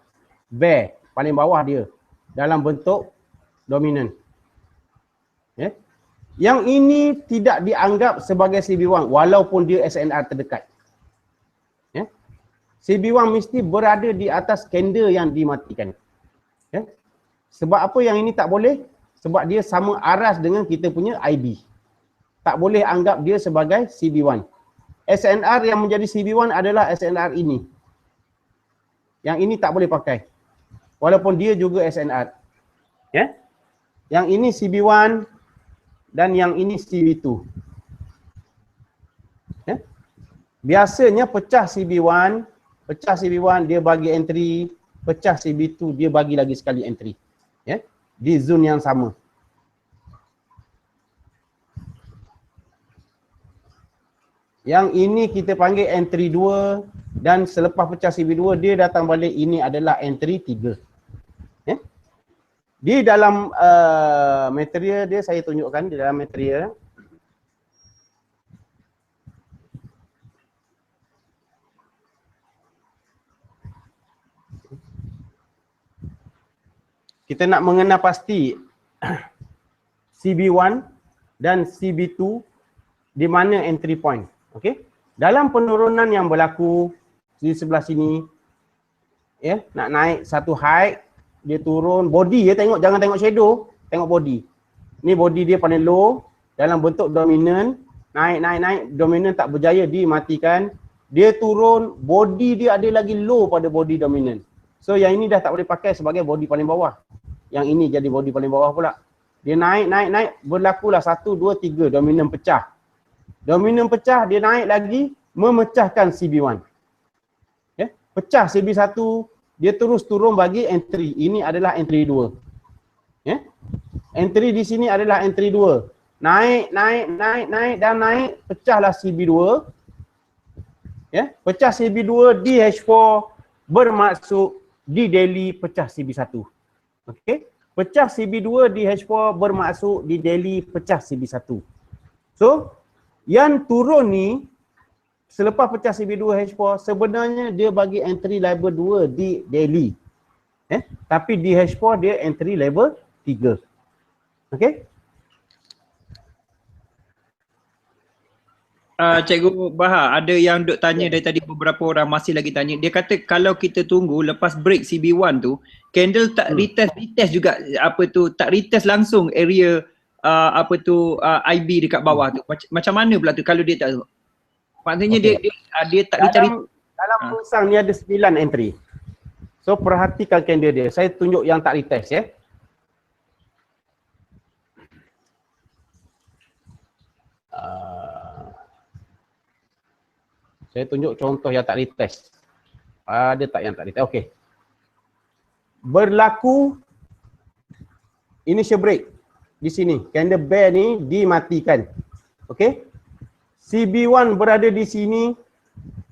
Bear paling bawah dia dalam bentuk dominan. Ya. Yang ini tidak dianggap sebagai CB1 walaupun dia SNR terdekat. Ya. CB1 mesti berada di atas candle yang dimatikan. Ya. Sebab apa yang ini tak boleh? Sebab dia sama aras dengan kita punya IB. Tak boleh anggap dia sebagai CB1. SNR yang menjadi CB1 adalah SNR ini. Yang ini tak boleh pakai. Walaupun dia juga SNR. Ya? Yang ini CB1 dan yang ini CB2. Ya? Biasanya pecah CB1 dia bagi entry, pecah CB2 dia bagi lagi sekali entry. Ya? Di zone yang sama. Yang ini kita panggil entry 2 dan selepas pecah CB2 dia datang balik, ini adalah entry 3. Ya? Di dalam material dia saya tunjukkan di dalam material. Kita nak mengenal pasti CB1 dan CB2 di mana entry point. Okey. Dalam penurunan yang berlaku di sebelah sini, ya, nak naik satu height, dia turun, body ya, tengok, jangan tengok shadow, tengok body. Ni body dia paling low dalam bentuk dominan, naik, dominan tak berjaya dimatikan. Dia turun, body dia ada lagi low pada body dominan. So yang ini dah tak boleh pakai sebagai body paling bawah. Yang ini jadi body paling bawah pula. Dia naik, berlakulah 1, 2, 3, dominan pecah. Dominan pecah, dia naik lagi, memecahkan CB1. Ya? Pecah CB1, dia terus turun bagi entry. Ini adalah entry 2. Ya. Entry di sini adalah entry 2. Naik dan naik, pecahlah CB2. Ya, pecah CB2 di H4 bermaksud di daily pecah CB1. Okey. Pecah CB2 di H4 bermaksud di daily pecah CB1. So, yang turun ni selepas pecah CB2 H4 sebenarnya dia bagi entry level 2 di daily. Tapi di H4 dia entry level 3. Okey? Cikgu Bahar, ada yang duk tanya dari tadi, beberapa orang masih lagi tanya. Dia kata kalau kita tunggu lepas break CB1 tu, candle tak retest juga tak retest langsung area IB dekat bawah tu. Macam mana pula tu kalau dia tak, maksudnya dia tak dicari. Dalam perusahaan ni ada 9 entry. So perhatikan candle dia. Saya tunjuk yang tak retest ya. Saya tunjuk contoh yang tak retest. Ada tak yang tak retest? Okey. Berlaku initial break di sini. Candle bear ni dimatikan. Okey. CB1 berada di sini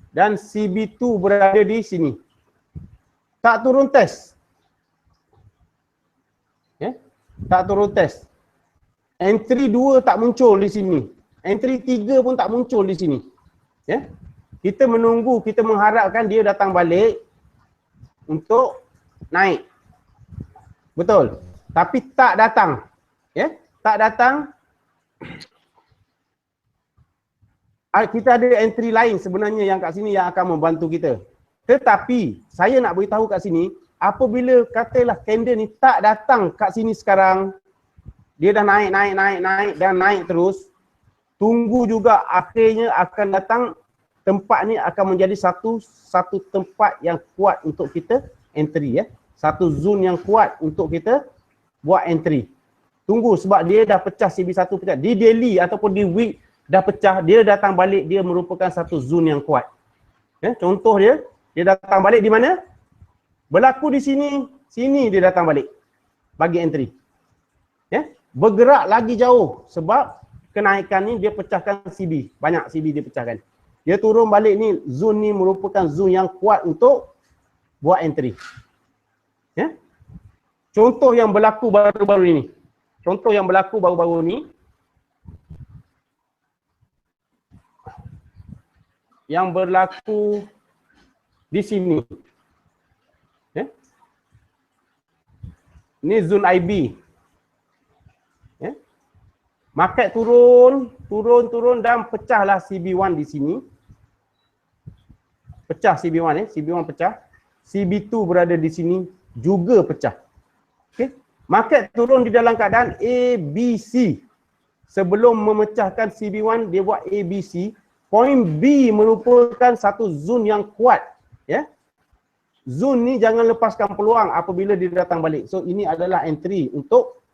dan CB2 berada di sini. Tak turun test. Ya? Tak turun test. Entry 2 tak muncul di sini. Entry 3 pun tak muncul di sini. Ya? Kita menunggu, kita mengharapkan dia datang balik untuk naik. Betul. Tapi tak datang. Ya? Tak datang. Kita ada entry lain sebenarnya yang kat sini yang akan membantu kita. Tetapi saya nak beritahu kat sini, apabila katalah candle ni tak datang kat sini sekarang, dia dah naik dan naik terus, tunggu juga akhirnya akan datang, tempat ni akan menjadi satu tempat yang kuat untuk kita entry ya. Satu zone yang kuat untuk kita buat entry. Tunggu sebab dia dah pecah CB1 pecah. Di daily ataupun di week dah pecah, dia datang balik, dia merupakan satu zone yang kuat. Ya, contoh dia datang balik di mana? Berlaku di sini, sini dia datang balik bagi entry. Ya, bergerak lagi jauh sebab kenaikan ni dia pecahkan CB, banyak CB dia pecahkan. Dia turun balik ni, zone ni merupakan zone yang kuat untuk buat entry. Ya. Contoh yang berlaku baru-baru ini. Contoh yang berlaku baru-baru ni. Yang berlaku di sini. Ya. Ini zone IB. Ya. Market turun dan pecahlah CB1 di sini. Pecah CB1 CB1 pecah. CB2 berada di sini juga pecah. Okey. Market turun di dalam keadaan ABC. Sebelum memecahkan CB1 dia buat ABC. Point B merupakan satu zone yang kuat, ya. Zone ni jangan lepaskan peluang apabila dia datang balik. So ini adalah entry untuk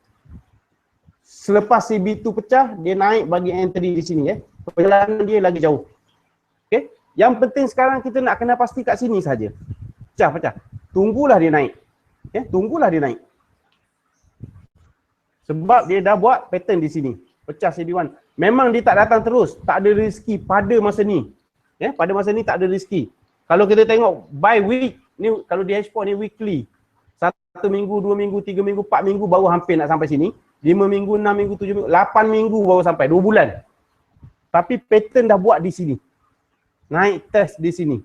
selepas CB2 pecah, dia naik bagi entry di sini ya. Perjalanan dia lagi jauh. Okey. Yang penting sekarang kita nak kena pasti kat sini saja. Pecah. Tunggulah dia naik. Ya, tunggulah dia naik. Sebab dia dah buat pattern di sini. Pecah CB1. Memang dia tak datang terus, tak ada rezeki pada masa ni. Ya, pada masa ni tak ada rezeki. Kalau kita tengok by week, ni kalau di H4 ni weekly. 1 minggu, 2 minggu, 3 minggu, 4 minggu baru hampir nak sampai sini. 5 minggu, 6 minggu, 7 minggu, 8 minggu baru sampai, 2 bulan. Tapi pattern dah buat di sini. Naik test di sini.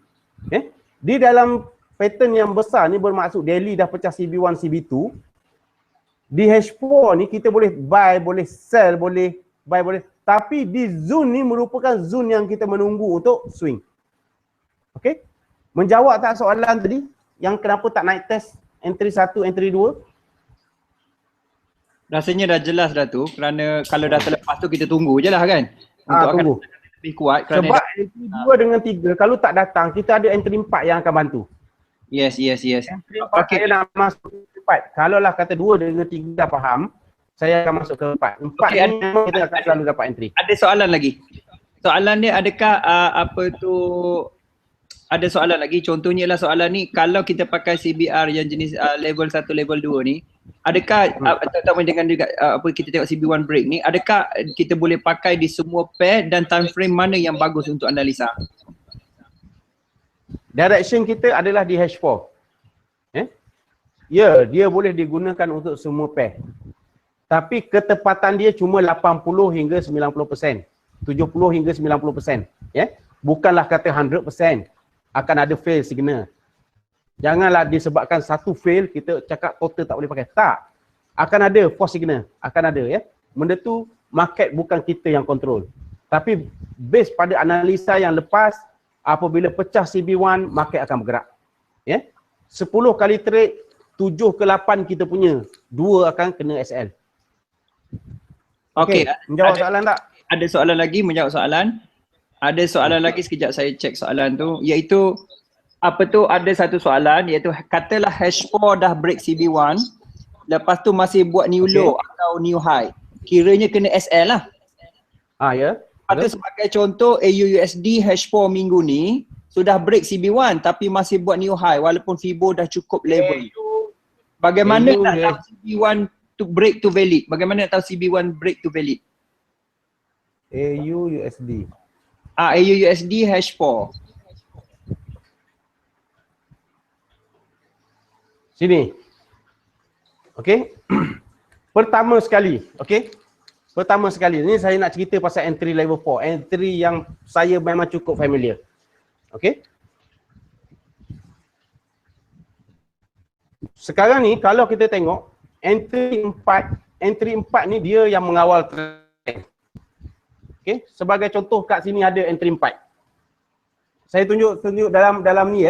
Okay. Di dalam pattern yang besar ni bermaksud daily dah pecah CB1, CB2. Di H4 ni kita boleh buy, boleh sell, boleh buy, boleh. Tapi di zone ni merupakan zone yang kita menunggu untuk swing. Okay. Menjawab tak soalan tadi? Yang kenapa tak naik test entry 1, entry 2? Rasanya dah jelas dah tu, kerana kalau dah terlepas tu kita tunggu je lah kan. Untuk Tunggu. akan lebih kuat. Sebab entry 2 dengan 3, kalau tak datang, kita ada entry 4 yang akan bantu. Yes. Entry 4 saya nak masuk ke 4. Kalau lah kata 2 dengan 3 dah faham, saya akan masuk ke 4. 4 ni memang kita akan selalu dapat entry. Ada soalan lagi. Soalan dia, adakah ada soalan lagi. Contohnya lah soalan ni, kalau kita pakai CBR yang jenis level 1, level 2 ni, adakah terutama dengan juga apa kita tengok CB1 break ni, adakah kita boleh pakai di semua pair dan time frame mana yang bagus untuk analisa? Direction kita adalah di H4. Ya, dia boleh digunakan untuk semua pair. Tapi ketepatan dia cuma 80 hingga 90%. 70 hingga 90%. Bukanlah kata 100% akan ada fail signal. Janganlah disebabkan satu fail kita cakap total tak boleh pakai. Tak. Akan ada false signal, akan ada Benda tu market bukan kita yang kontrol. Tapi base pada analisa yang lepas, apabila pecah CB1, market akan bergerak. 10 kali trade, 7 ke 8 kita punya, 2 akan kena SL. Okey, menjawab soalan tak? Ada soalan lagi, menjawab soalan. Ada soalan lagi, sekejap saya cek soalan tu, iaitu ada satu soalan, iaitu katalah H4 dah break CB1, lepas tu masih buat new low atau new high, kiranya kena SL lah. Ya. Atau sebagai contoh, AUUSD H4 minggu ni sudah break CB1 tapi masih buat new high walaupun Fibo dah cukup level. Bagaimana nak tahu CB1 to break to valid? Bagaimana nak tahu CB1 break to valid? AUUSD. AUUSD H4. Sini. Okey. Pertama sekali, Pertama sekali, ni saya nak cerita pasal entry level 4. Entry yang saya memang cukup familiar. Okey. Sekarang ni kalau kita tengok entry 4 ni dia yang mengawal trend. Okey, sebagai contoh kat sini ada entry 4. Saya tunjuk dalam ni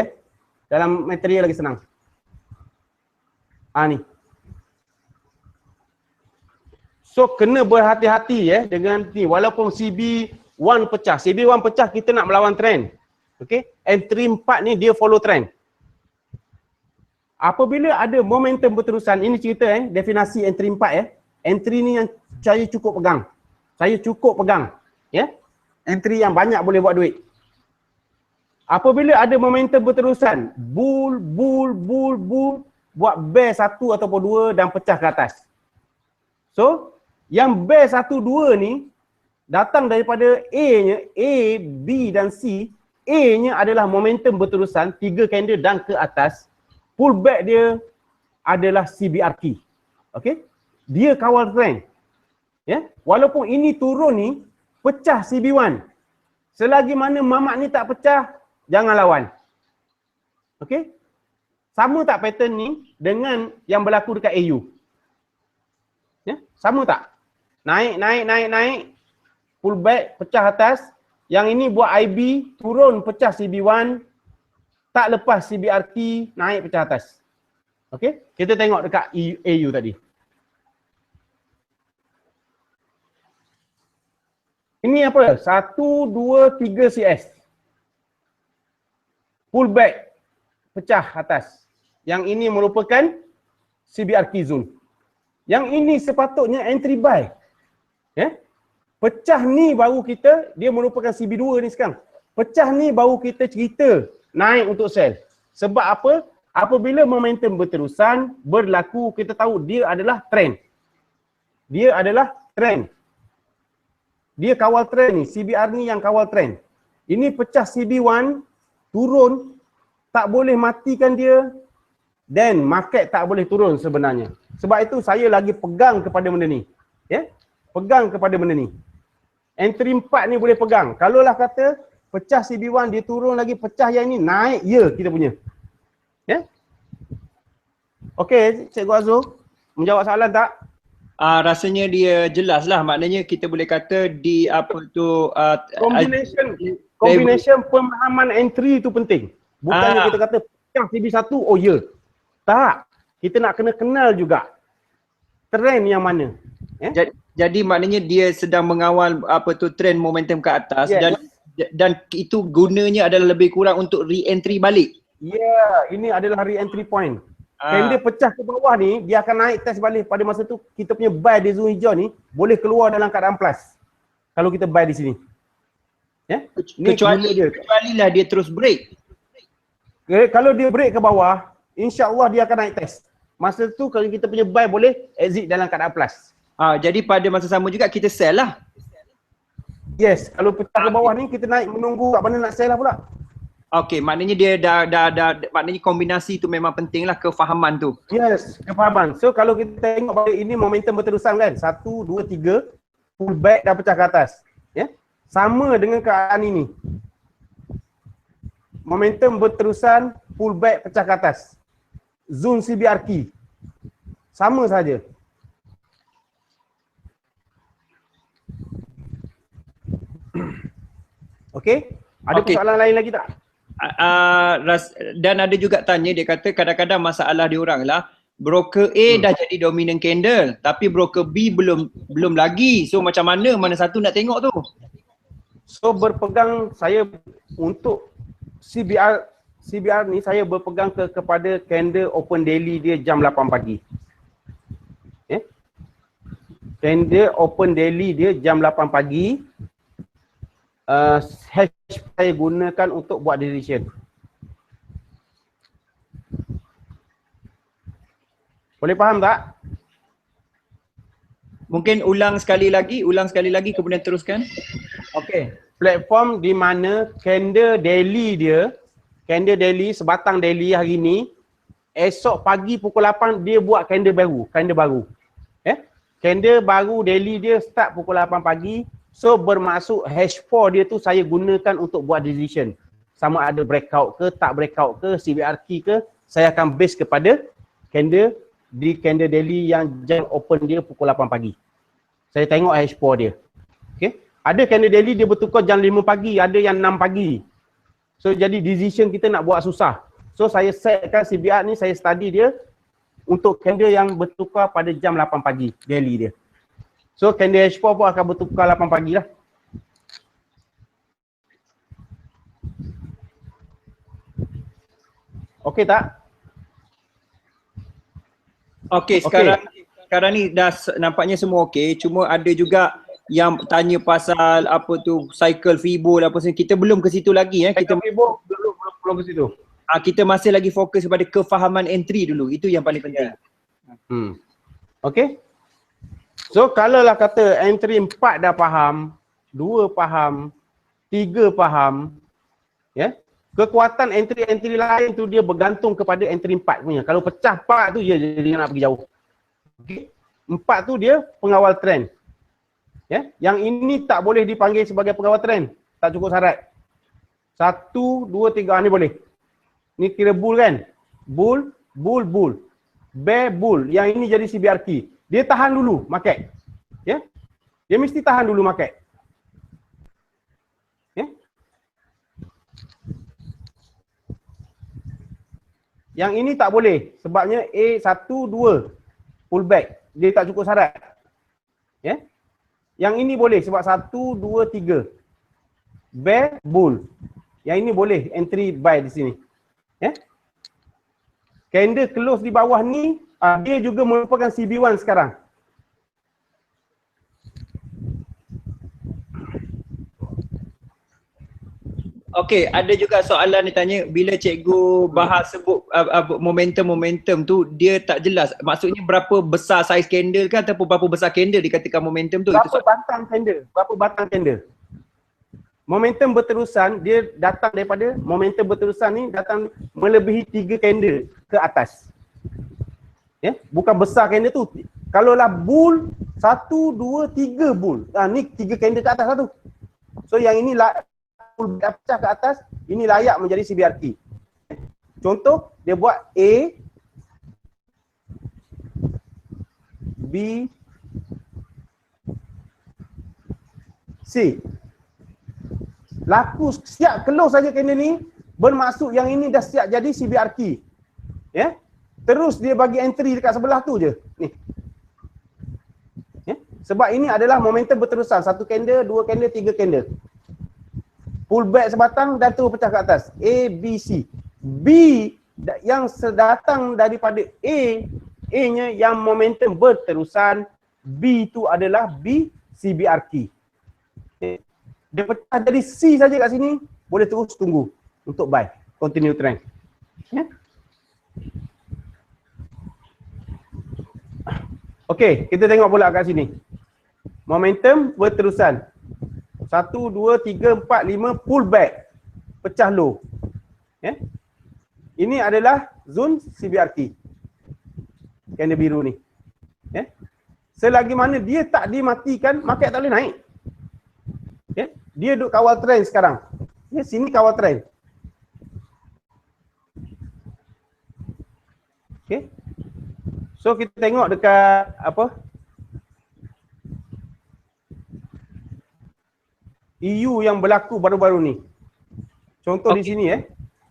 dalam material lagi senang. Ni. So kena berhati-hati dengan ni, walaupun CB1 pecah. CB1 pecah kita nak melawan trend. Okey, entry 4 ni dia follow trend. Apabila ada momentum berterusan, ini cerita definisi entry 4 Entry ni yang saya cukup pegang. Entry yang banyak boleh buat duit. Apabila ada momentum berterusan, bull, buat bear 1 ataupun 2 dan pecah ke atas. So, yang bear 1, 2 ni datang daripada A-nya, A, B dan C. A-nya adalah momentum berterusan 3 candle dan ke atas. Pullback dia adalah CBRT. Okey? Dia kawal trend. Walaupun ini turun ni, pecah CB1. Selagi mana mamak ni tak pecah, jangan lawan. Okey? Sama tak pattern ni dengan yang berlaku dekat AU? Sama tak? Naik. Pullback, pecah atas. Yang ini buat IB, turun pecah CB1. Tak lepas CBRT, naik pecah atas. Okey? Kita tengok dekat AU tadi. Ini apa? 1, 2, 3 CS. Pullback, pecah atas. Yang ini merupakan CBRT zone. Yang ini sepatutnya entry buy. Pecah ni baru kita, dia merupakan CB2 ni sekarang. Pecah ni baru kita cerita naik untuk sell. Sebab apa? Apabila momentum berterusan berlaku, kita tahu dia adalah trend. Dia kawal trend ni. CBR ni yang kawal trend. Ini pecah CB1, turun, tak boleh matikan dia, then market tak boleh turun sebenarnya. Sebab itu saya lagi pegang kepada benda ni. Pegang kepada benda ni. Entry 4 ni boleh pegang. Kalaulah kata pecah CB1 dia turun lagi, pecah yang ni naik, kita punya. Okey, Cikgu Azul, menjawab soalan tak? Rasanya dia jelas lah. Maknanya kita boleh kata di combination pemahaman entry tu penting. Bukannya kita kata pecah CB1, tak. Kita nak kena kenal juga trend yang mana. Jadi maknanya dia sedang mengawal trend momentum ke atas, dan itu gunanya adalah lebih kurang untuk re-entry balik. Ini adalah re-entry point. Candle pecah ke bawah ni, dia akan naik test balik. Pada masa tu kita punya buy di zone hijau ni boleh keluar dalam keadaan plus. Kalau kita buy di sini. Kecuali lah dia terus break. Kalau dia break ke bawah, insya-Allah dia akan naik test. Masa tu kalau kita punya buy boleh exit dalam keadaan plus. Jadi pada masa sama juga kita sell lah. Yes, kalau pecah ke bawah ni kita naik menunggu kat mana nak sell lah pula. Okey, maknanya dia dah maknanya kombinasi tu memang penting lah, kefahaman tu. Yes, kefahaman. So kalau kita tengok pada ini momentum berterusan kan, 1, 2, 3, pullback dah pecah ke atas. Ya, sama dengan keadaan ini. Momentum berterusan, pullback pecah ke atas. Zone CBRQ. Sama saja. Okey? Ada persoalan lain lagi tak? Dan ada juga tanya, dia kata kadang-kadang masalah diorang lah, broker A dah jadi dominant candle tapi broker B belum lagi. So macam mana satu nak tengok tu? So berpegang saya untuk CBR ni saya berpegang kepada candle open daily dia jam 8 pagi. Candle open daily dia jam 8 pagi. Hash saya gunakan untuk buat decision. Boleh faham tak? Mungkin ulang sekali lagi kemudian teruskan. Okey. Platform di mana candle daily sebatang daily hari ni, esok pagi pukul 8 dia buat candle baru. Candle baru daily dia start pukul 8 pagi. So bermaksud hash 4 dia tu saya gunakan untuk buat decision. Sama ada breakout ke, tak breakout ke, CBRQ ke, saya akan base kepada candle di candle daily yang jam open dia pukul 8 pagi. Saya tengok hash 4 dia. Okey. Ada candle daily dia bertukar jam 5 pagi, ada yang 6 pagi. So jadi decision kita nak buat susah. So saya setkan CBR ni, saya study dia untuk candle yang bertukar pada jam 8 pagi daily dia. So candle H4 pun akan bertukar 8 pagi lah. Okey tak? Okey, sekarang ni dah nampaknya semua okey. Cuma ada juga yang tanya pasal apa tu cycle Fibo apa semua. Kita belum ke situ lagi Kita Fibo belum ke situ. Kita masih lagi fokus kepada kefahaman entry dulu. Itu yang paling penting. Okey. So kalaulah kata entry 4 dah faham, 2 faham, 3 faham, ya. Kekuatan entry lain tu dia bergantung kepada entry 4 punya. Kalau pecah 4 tu dia nak pergi jauh. Okay. 4 tu dia pengawal trend. Ya, yang ini tak boleh dipanggil sebagai pengawal trend. Tak cukup syarat. 1, 2, 3 ni boleh. Ni kira bull kan? Bull. Bear bull. Yang ini jadi CBRQ. Dia tahan dulu market. Ya. Dia mesti tahan dulu market. Ya. Yang ini tak boleh sebabnya A1 2 pullback. Dia tak cukup syarat. Ya. Yang ini boleh sebab 1 2 3. Bear bull. Yang ini boleh entry buy di sini. Ya. Candle close di bawah ni dia juga merupakan CB1 sekarang. Okey, ada juga soalan ditanya bila cikgu bahas sebut momentum tu dia tak jelas. Maksudnya berapa besar saiz candle ke ataupun berapa besar candle dikatakan momentum tu? Berapa batang candle? Momentum berterusan dia datang daripada momentum berterusan ni datang melebihi 3 candle ke atas. Ya, bukan besar candle tu. Kalaulah bull 1 2 3 bull. Ni 3 candle ke atas satu. So yang ini bull pecah ke atas, ini layak menjadi CBRQ. Contoh dia buat A B C. Laku siap close saja candle ni, bermaksud yang ini dah siap jadi CBRQ. Ya. Terus dia bagi entry dekat sebelah tu je. Ni. Ya. Sebab ini adalah momentum berterusan, 1 candle, 2 candle, 3 candle. Pullback sebatang dan terus pecah ke atas. A, B, C. B yang datang daripada A-nya yang momentum berterusan. B itu adalah B, CBRQ. Dia pecah jadi C saja kat sini, boleh terus tunggu untuk buy. Continue trend. Ya. Okey, kita tengok pula kat sini. Momentum berterusan. 1, 2, 3, 4, 5, pull back. Pecah low. Ya. Ini adalah zone CBRT. Candle biru ni. Ya. Selagi mana dia tak dimatikan, market tak boleh naik. Ya. Dia duduk kawal trend sekarang. Ya, sini kawal trend. Okey. So kita tengok dekat apa? EU yang berlaku baru-baru ni. Contoh di sini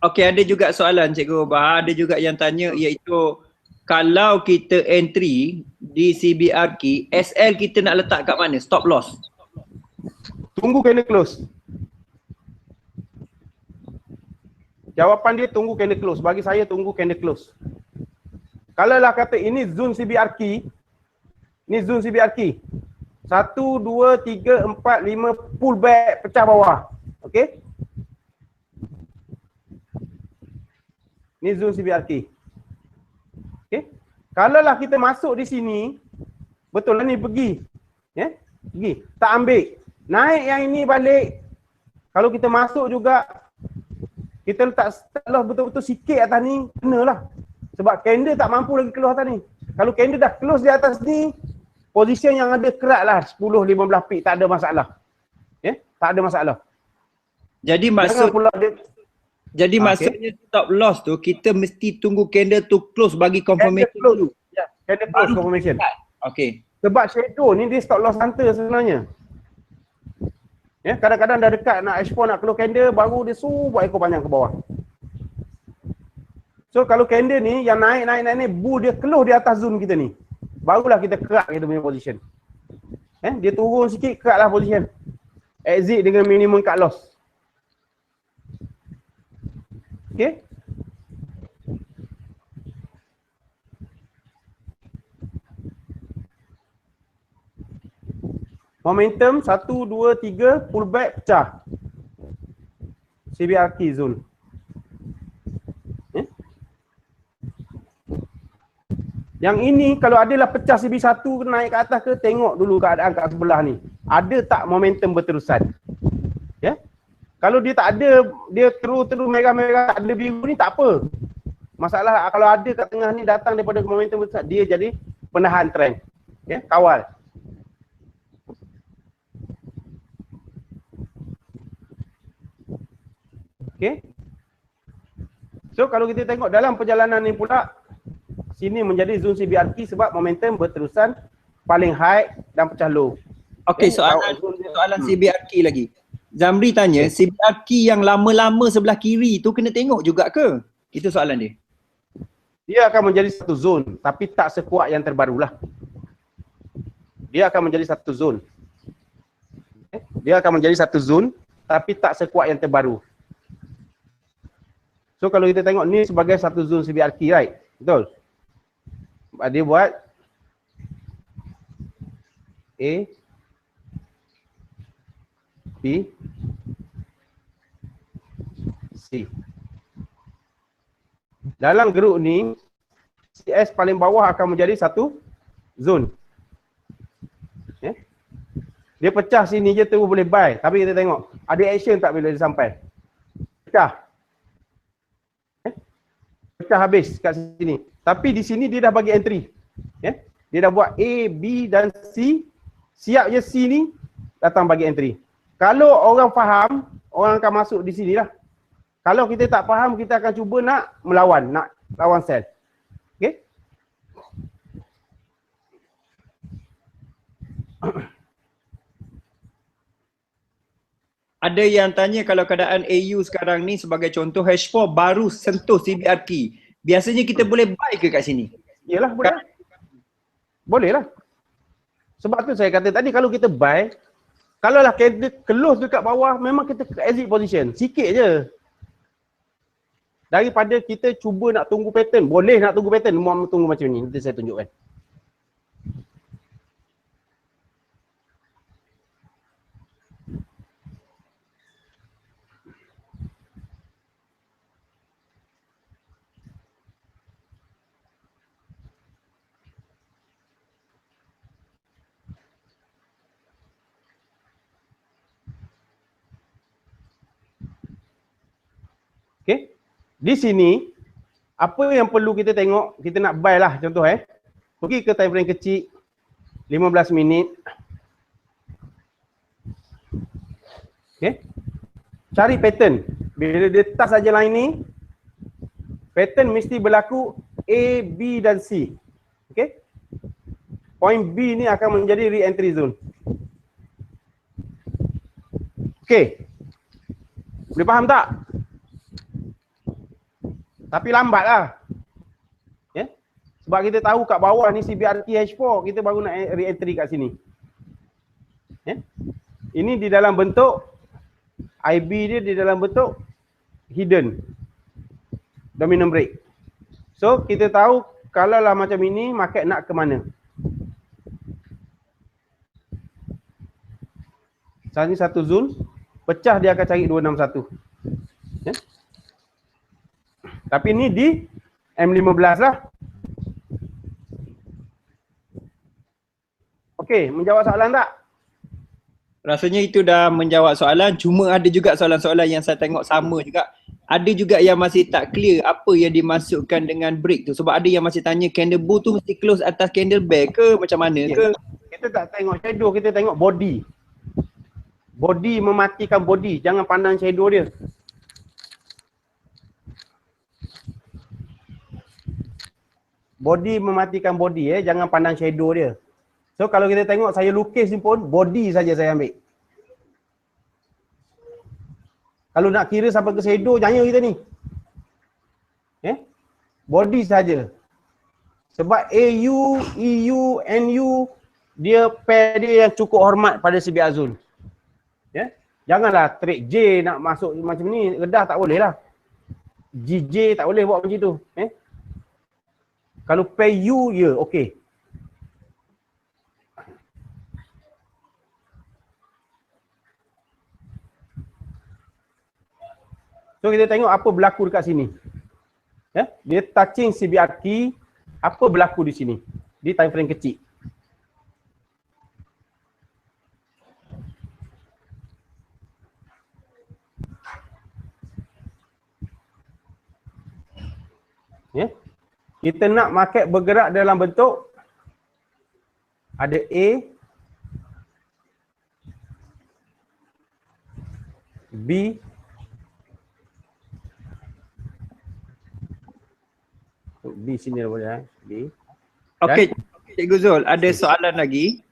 Okey, ada juga soalan Cikgu Bah. Ada juga yang tanya iaitu kalau kita entry di CBRQ, SL kita nak letak kat mana? Stop loss. Tunggu candle close. Jawapan dia tunggu candle close. Bagi saya tunggu candle close. Kalau lah kata ini zone CBRQ, ni zone CBRQ. 1, 2, 3, 4, 5 pull back pecah bawah. Okey? Ni zone CBRQ. Okey? Kalau lah kita masuk di sini, betul lah ni pergi. Ya? Pergi. Tak ambil. Naik yang ini balik. Kalau kita masuk juga, kita letak stop loss betul-betul sikit atas ni, kenalah. Sebab candle tak mampu lagi keluar atas ni. Kalau candle dah close di atas ni, position yang ada kerat lah 10-15 pip, tak ada masalah. Ya? Tak ada masalah. Jadi Jangan pula dia maksudnya stop loss tu kita mesti tunggu candle tu close bagi confirmation candle close. dulu. Ya, candle close confirmation. Okey. Sebab shadow ni dia stop loss hunter sebenarnya. Ya, kadang-kadang dah dekat nak export nak keluar candle, baru dia buat ekor panjang ke bawah. So kalau candle ni yang naik ni, bull dia keluar di atas zone kita ni. Barulah kita kerak kita punya position. Dia turun sikit, keraklah position. Exit dengan minimum cut loss. Okay. Momentum 1, 2, 3 pullback pecah. CBRQ zone. Yang ini kalau adalah pecah CB1 naik ke atas ke, tengok dulu keadaan kat sebelah ni. Ada tak momentum berterusan? Ya. Kalau dia tak ada, dia terus mega-mega tak ada biru ni, tak apa. Masalah kalau ada kat tengah ni datang daripada momentum berterusan, dia jadi penahan trend. Ya, kawal. Okey. So kalau kita tengok dalam perjalanan ni pula, sini menjadi zone CBRQ sebab momentum berterusan paling high dan pecah low. Okey, soalan CBRQ lagi. Zamri tanya, CBRQ yang lama-lama sebelah kiri tu kena tengok juga ke? Itu soalan dia. Dia akan menjadi satu zone tapi tak sekuat yang terbarulah. Dia akan menjadi satu zone. Dia akan menjadi satu zone tapi tak sekuat yang terbaru. So kalau kita tengok ni sebagai satu zone CBRQ, right? Betul? Dia buat A, B, C. Dalam grup ni, CS paling bawah akan menjadi satu zone. Dia pecah sini je tu boleh buy. Tapi kita tengok, ada action tak bila dia sampai? Pecah. Pecah habis kat sini. Tapi di sini dia dah bagi entry. Dia dah buat A, B dan C. Siap je C ni, datang bagi entry. Kalau orang faham, orang akan masuk di sini lah. Kalau kita tak faham, kita akan cuba nak melawan, nak lawan sell. Okay? Ada yang tanya kalau keadaan AU sekarang ni sebagai contoh H4 baru sentuh CBRQ. Biasanya kita boleh buy ke kat sini? Yalah, boleh. Boleh lah. Sebab tu saya kata tadi kalau kita buy, kalau lah candle close dekat bawah, memang kita exit position. Sikit je. Daripada kita cuba nak tunggu pattern. Boleh nak tunggu pattern, mau tunggu macam ni. Nanti saya tunjukkan. Di sini, apa yang perlu kita tengok, kita nak buy lah contoh pergi ke time frame kecil, 15 minit. Okay. Cari pattern. Bila dia touch saja line ni, pattern mesti berlaku A, B dan C. Okay. Point B ni akan menjadi re-entry zone. Okay. Boleh faham tak? Tapi lambat lah. Yeah. Sebab kita tahu kat bawah ni CBRT H4, kita baru nak re-entry kat sini. Yeah. Ini di dalam bentuk IB dia di dalam bentuk hidden dominant break. So kita tahu kalau lah macam ini market nak ke mana. Saat ni satu zone, pecah dia akan cari 261. Ya? Tapi ni di M15 lah. Okey, menjawab soalan tak? Rasanya itu dah menjawab soalan, cuma ada juga soalan-soalan yang saya tengok sama juga. Ada juga yang masih tak clear apa yang dimasukkan dengan break tu. Sebab ada yang masih tanya candle bull tu mesti close atas candle bear ke macam mana ke? Kita tak tengok shadow, kita tengok body. Body mematikan body, jangan pandang shadow dia. Body mematikan body jangan pandang shadow dia. So kalau kita tengok saya lukis ni pun body saja saya ambil. Kalau nak kira sampai ke shadow jaya kita ni. Body saja. Sebab AU, EU, NU dia pair dia yang cukup hormat pada CBR zone. Janganlah trade J nak masuk macam ni, redah tak boleh lah. GJ tak boleh buat macam tu. Kalau pair U je okey. So kita tengok apa berlaku dekat sini. Dia touching CBR key, apa berlaku di sini di time frame kecil. Kita nak market bergerak dalam bentuk ada A, B, B sini boleh B. Okey, Cikgu Zul, ada soalan lagi.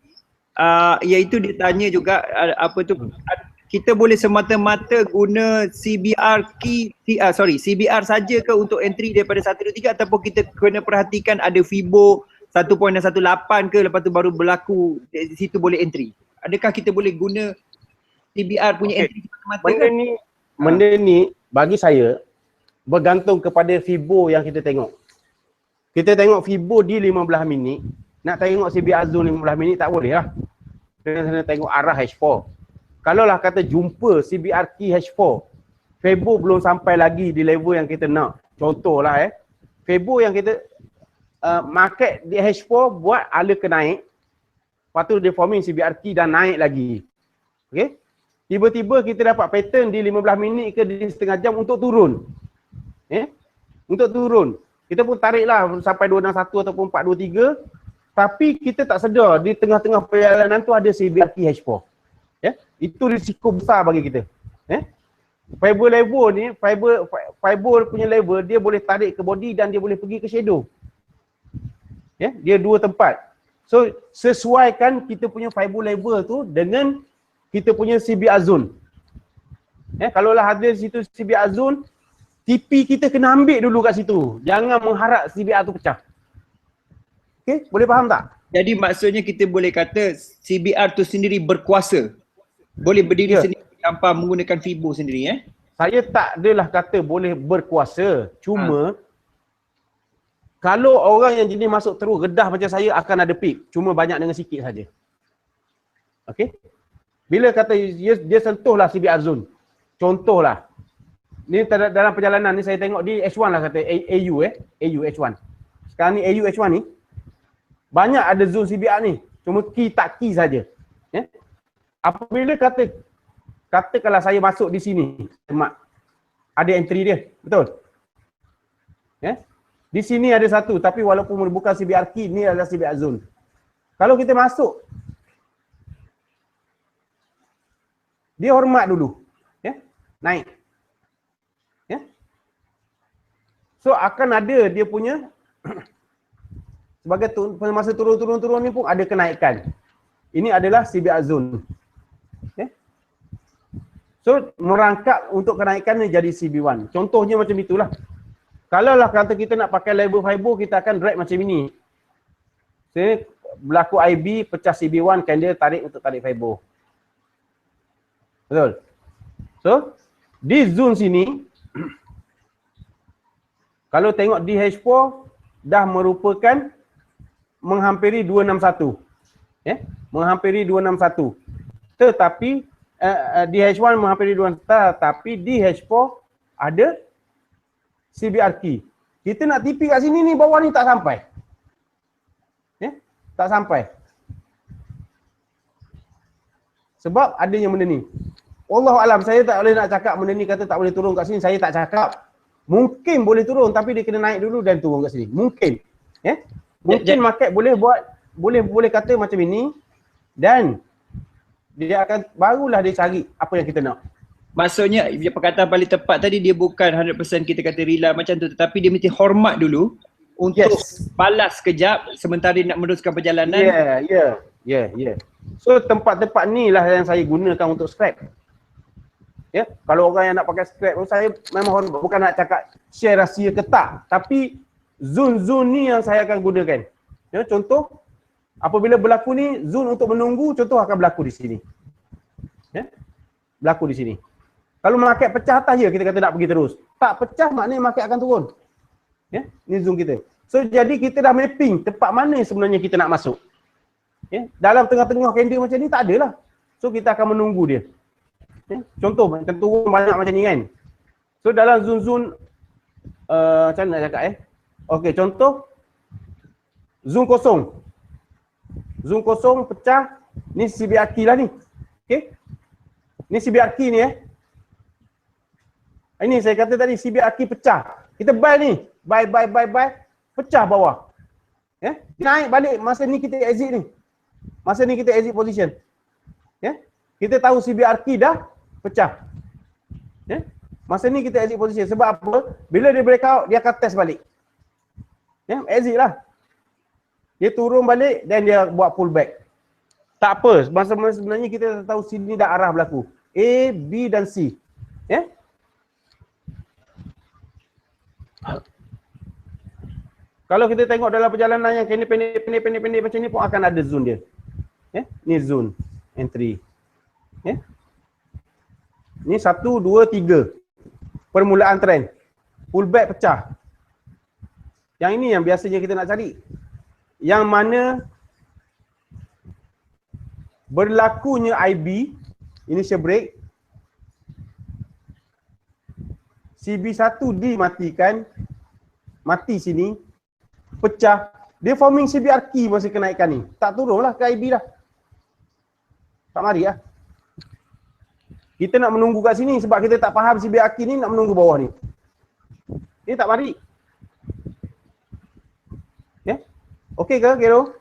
Iaitu dia tanya juga apa tu, kita boleh semata-mata guna CBR key, CBR saja ke untuk entry daripada 123 ataupun kita kena perhatikan ada Fibo 1.18 ke lepas tu baru berlaku di situ boleh entry. Adakah kita boleh guna CBR punya entry semata-mata ke? Benda ni bagi saya bergantung kepada Fibo yang kita tengok. Kita tengok Fibo di 15 minit, nak tengok CBR zone 15 minit tak boleh lah. Kena tengok arah H4. Kalau lah kata jumpa CBR key H4, Fibo belum sampai lagi di level yang kita nak. Contohlah Fibo yang kita market di H4 buat ala ke naik, lepas tu dia forming CBR key dan naik lagi. Okay? Tiba-tiba kita dapat pattern di 15 minit ke di setengah jam untuk turun. Untuk turun. Kita pun tariklah sampai 261 ataupun 423, tapi kita tak sedar di tengah-tengah perjalanan tu ada CBR key H4. Itu risiko besar bagi kita. Fiber level ni, fiber punya level dia boleh tarik ke body dan dia boleh pergi ke shadow. Dia dua tempat. So sesuaikan kita punya fiber level tu dengan kita punya CBR zone. Kalau lah ada situ CBR zone, TP kita kena ambil dulu kat situ. Jangan mengharap CBR tu pecah. Okay, boleh faham tak? Jadi maksudnya kita boleh kata CBR tu sendiri berkuasa. Boleh berdiri sendiri tanpa menggunakan Fibo sendiri Saya tak adalah kata boleh berkuasa. Cuma kalau orang yang jenis masuk terus redah macam saya akan ada peak. Cuma banyak dengan sikit saja. Okey. Bila kata dia sentuhlah CBR zone. Contohlah. Ni dalam perjalanan ni saya tengok di H1 lah kata AU AU H1. Sekarang ni AU H1 ni banyak ada zone CBR ni. Cuma key tak key saja. Apabila katakanlah saya masuk di sini, ada entry dia, betul? Di sini ada satu, tapi walaupun bukan CBR key, ni adalah CBR zone. Kalau kita masuk, dia hormat dulu. Naik. So akan ada dia punya sebagai masa turun ni pun ada kenaikan. Ini adalah CBR zone. So merangkak untuk kenaikan ni jadi CB1. Contohnya macam itulah. Kalau lah kata kita nak pakai level fiber, kita akan drag macam ini. Berlaku IB pecah CB1, candle tarik untuk tarik fiber. Betul? So di zone sini kalau tengok DH4 dah merupakan menghampiri 261. Menghampiri 261. Tetapi DH1 menghampiri 261, tapi DH4 ada CBR key. Kita nak TP kat sini ni, bawah ni tak sampai. Tak sampai. Sebab adanya benda ni. Wallahualam, saya tak boleh nak cakap benda ni kata tak boleh turun kat sini, saya tak cakap. Mungkin boleh turun tapi dia kena naik dulu dan turun kat sini. Mungkin. Mungkin market boleh buat, boleh kata macam ini dan dia akan barulah dia cari apa yang kita nak. Maksudnya perkataan paling tepat tadi, dia bukan 100% kita kata rely macam tu, tetapi dia mesti hormat dulu untuk balas sekejap sementara dia nak meneruskan perjalanan. Ya. So tempat-tempat ni lah yang saya gunakan untuk scrap. Kalau orang yang nak pakai scrap, saya memang bukan nak cakap share rahsia ke tak, tapi zone-zone ni yang saya akan gunakan. Contoh, apabila berlaku ni, zone untuk menunggu, contoh akan berlaku di sini. Berlaku di sini. Kalau market pecah atas je, kita kata nak pergi terus. Tak pecah, maknanya market akan turun. Ni zone kita. So jadi kita dah mapping tempat mana sebenarnya kita nak masuk. Dalam tengah-tengah candle macam ni tak adalah. So kita akan menunggu dia. Contoh macam turun banyak macam ni kan. So dalam zone-zone macam mana nak cakap Okey, contoh zone kosong. Zone kosong pecah, ni CBR key lah ni. Okey. Ni CBR key ni Ini saya kata tadi CBR key pecah. Kita buy ni. Buy. Pecah bawah. Naik balik masa ni kita exit ni. Masa ni kita exit position. Kita tahu CBR key dah pecah. Masa ni kita exit position. Sebab apa? Bila dia break out, dia akan test balik. Exit lah. Dia turun balik dan dia buat pullback. Tak apa. Masa sebenarnya kita tahu sini dah arah berlaku. A, B dan C. Kalau kita tengok dalam perjalanan yang pendek macam ni pun akan ada zone dia. Ni zone entry. Ni 1, 2, 3. Permulaan trend. Pullback pecah. Yang ini yang biasanya kita nak cari. Yang mana berlakunya IB, initial break, CB1 dimatikan, mati sini, pecah, dia forming CBR key masa kenaikan ni. Tak turun lah ke IB dah. Tak mari lah. Kita nak menunggu kat sini sebab kita tak faham CBR key ni, nak menunggu bawah ni. Dia tak mari. Okey ke, Kero?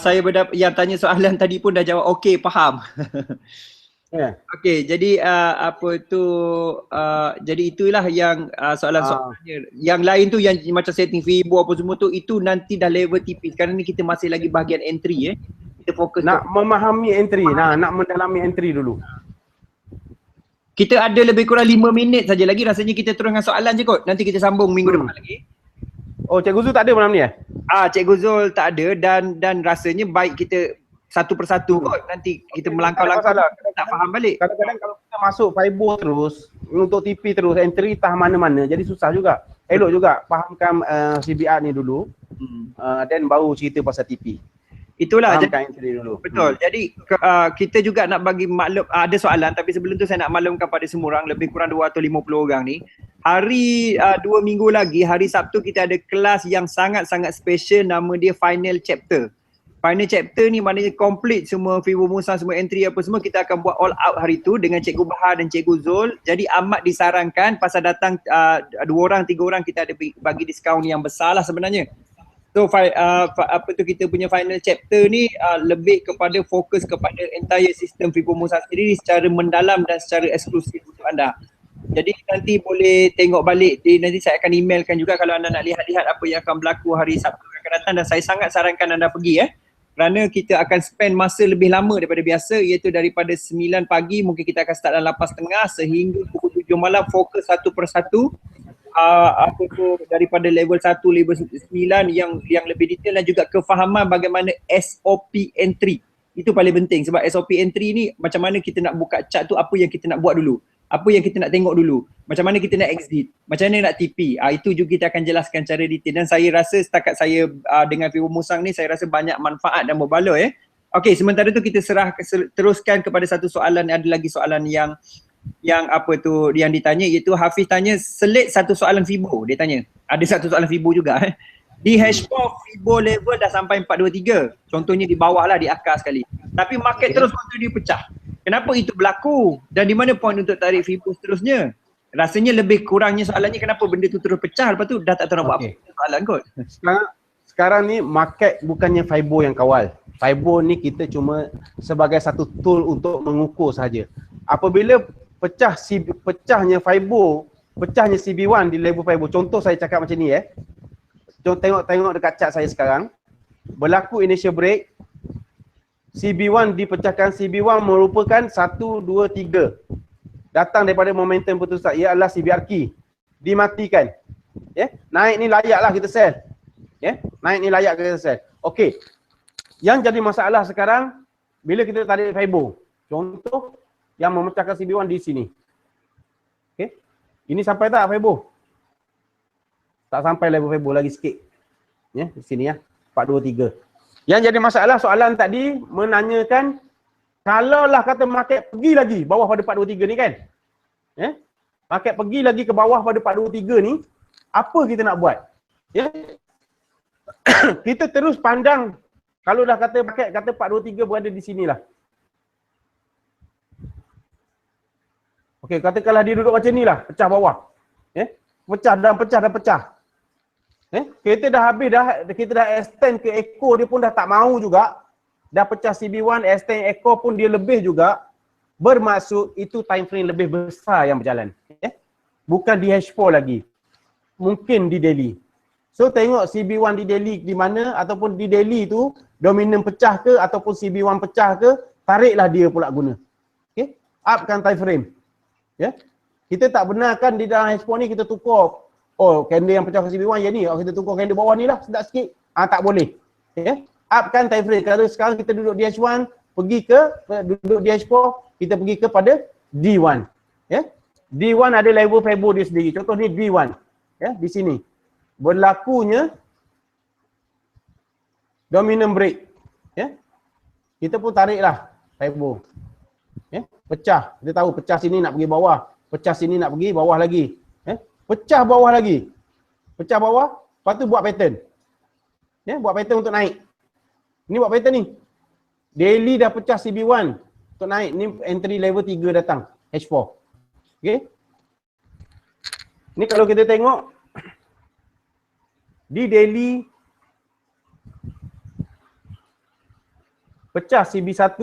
Saya yang tanya soalan tadi pun dah jawab okey, faham. Okey, jadi jadi itulah yang soalan-soalannya. Yang lain tu yang macam setting fibo apa semua tu, itu nanti dah level TP. Sekarang ni kita masih lagi bahagian entry Kita fokus nak memahami entry, nak mendalami entry dulu. Kita ada lebih kurang 5 minit saja lagi, rasanya kita terus dengan soalan je kot. Nanti kita sambung minggu depan lagi. Oh, Cikgu Zul tak ada malam ni Cikgu Zul tak ada dan rasanya baik kita satu persatu kot. Nanti kita melangkau-langkau tak faham balik. Kadang-kadang kalau kita masuk fiber terus, untuk TP terus, entry tah mana-mana, jadi susah juga. Elok juga fahamkan CBR ni dulu, dan baru cerita pasal TP. Itulah fahamkan entry dulu. Betul. Jadi kita juga nak bagi maklum, ada soalan tapi sebelum tu saya nak maklumkan pada semua orang, lebih kurang 250 orang ni. Hari 2 minggu lagi, hari Sabtu kita ada kelas yang sangat-sangat special, nama dia final chapter. Final chapter ni maknanya complete semua Vivo Musang, semua entry apa semua kita akan buat all out hari tu dengan Cikgu Bahar dan Cikgu Zul. Jadi amat disarankan pasal datang 2 orang, 3 orang kita ada bagi diskaun yang besar lah sebenarnya. So kita punya final chapter ni lebih kepada fokus kepada entire sistem Vivo Musang sendiri secara mendalam dan secara eksklusif untuk anda. Jadi nanti boleh tengok balik, nanti saya akan emailkan juga kalau anda nak lihat-lihat apa yang akan berlaku hari Sabtu yang akan datang, dan saya sangat sarankan anda pergi kerana kita akan spend masa lebih lama daripada biasa, iaitu daripada 9 pagi mungkin kita akan start dalam 8.30 sehingga pukul 7 malam, fokus satu persatu daripada level 1, level 9 yang lebih detail, dan juga kefahaman bagaimana SOP entry. Itu paling penting sebab SOP entry ni macam mana kita nak buka chart tu, apa yang kita nak buat dulu, apa yang kita nak tengok dulu, macam mana kita nak exit, macam mana nak TP. Itu juga kita akan jelaskan cara detail, dan saya rasa setakat saya dengan Vivo Musang ni saya rasa banyak manfaat dan berbaloi. Okey, sementara tu kita teruskan kepada satu soalan. Ada lagi soalan yang ditanya, iaitu Hafiz tanya selit satu soalan Vibo. Dia tanya ada satu soalan Vibo juga di H4 Vibo level dah sampai 423, contohnya di bawah lah, di akar sekali, tapi market terus continue pecah. Kenapa itu berlaku dan di mana point untuk tarik Vibo seterusnya? Rasanya lebih kurangnya soalannya kenapa benda tu terus pecah, lepas tu dah tak tahu nak buat apa soalan kot. Sekarang ni market bukannya Vibo yang kawal. Vibo ni kita cuma sebagai satu tool untuk mengukur saja. Apabila pecahnya Vibo, pecahnya CB1 di level Vibo. Contoh saya cakap macam ni tengok dekat chart saya sekarang. Berlaku initial break, CB1 dipecahkan. CB1 merupakan 1, 2, 3. Datang daripada momentum putusan, ia adalah CBR key. Dimatikan. Naik ni layaklah kita sell. Naik ni layak kita sell. Okey. Yang jadi masalah sekarang bila kita tarik Vibo. Contoh yang memecahkan CB1 di sini. Okey. Ini sampai tak Vibo? Tak sampai level Vibo, lagi sikit. Di sini 423. Yang jadi masalah soalan tadi menanyakan kalaulah kata market pergi lagi bawah pada 423 ni kan. Market pergi lagi ke bawah pada 423 ni, apa kita nak buat? Kita terus pandang kalau dah kata market kata 423 berada di sinilah. Okey, katakanlah dia duduk macam ni lah, pecah bawah. Pecah dan pecah dan pecah. Kita dah habis kita dah extend ke ekor dia pun dah tak mau juga. Dah pecah CB1, extend ekor pun dia lebih juga. Bermaksud itu time frame lebih besar yang berjalan. Bukan di H4 lagi. Mungkin di daily. So tengok CB1 di daily di mana, ataupun di daily tu dominant pecah ke ataupun CB1 pecah ke, tariklah dia pula guna. Okey, upkan time frame. Kita tak benarkan di dalam H4 ni kita tukar. Oh, candle yang pecah CB1 yang ni, kita tukar candle bawah ni lah, sedap sikit. Tak boleh. Upkan time frame. Kalau sekarang kita duduk di H1, duduk di H4, kita pergi kepada D1. D1 ada level Vibo dia sendiri. Contoh ni D1. Di sini. Berlakunya dominant break. Kita pun tariklah Vibo. Pecah. Kita tahu pecah sini nak pergi bawah. Pecah sini nak pergi bawah lagi. Pecah bawah lagi. Pecah bawah, lepas tu buat pattern. Buat pattern untuk naik. Ini buat pattern ni. Daily dah pecah CB1 untuk naik. Ni entry level 3 datang. H4. Okey. Ni kalau kita tengok di daily pecah CB1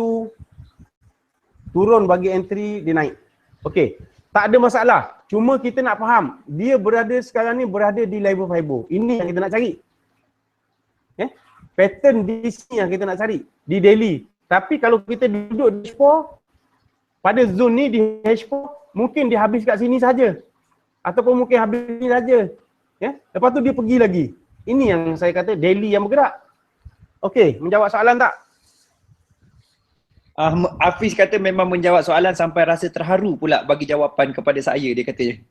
turun bagi entry, dia naik. Okey. Tak ada masalah. Cuma kita nak faham, dia sekarang ni berada di level Vibo. Ini yang kita nak cari. Pattern di sini yang kita nak cari. Di daily. Tapi kalau kita duduk di H4, pada zone ni di H4, mungkin dia habis kat sini saja. Ataupun mungkin habis sini saja. Lepas tu dia pergi lagi. Ini yang saya kata daily yang bergerak. Okey, menjawab soalan tak? Hafiz kata memang menjawab soalan sampai rasa terharu pula bagi jawapan kepada saya, dia katanya.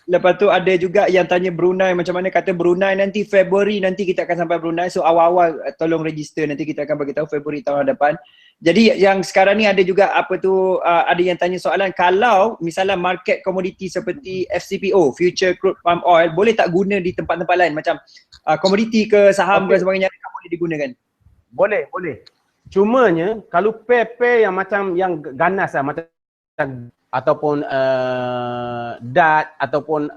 Lepas tu ada juga yang tanya Brunei, macam mana kata Brunei nanti Februari nanti kita akan sampai Brunei. So awal-awal tolong register, nanti kita akan bagi tahu Februari tahun depan. Jadi yang sekarang ni ada juga ada yang tanya soalan, kalau misalnya market komoditi seperti FCPO, Future Crude Palm Oil, boleh tak guna di tempat-tempat lain macam komoditi ke saham ke sebagainya, tak boleh digunakan? Boleh. Cumanya kalau pair yang macam yang ganas lah, macam ataupun DAT ataupun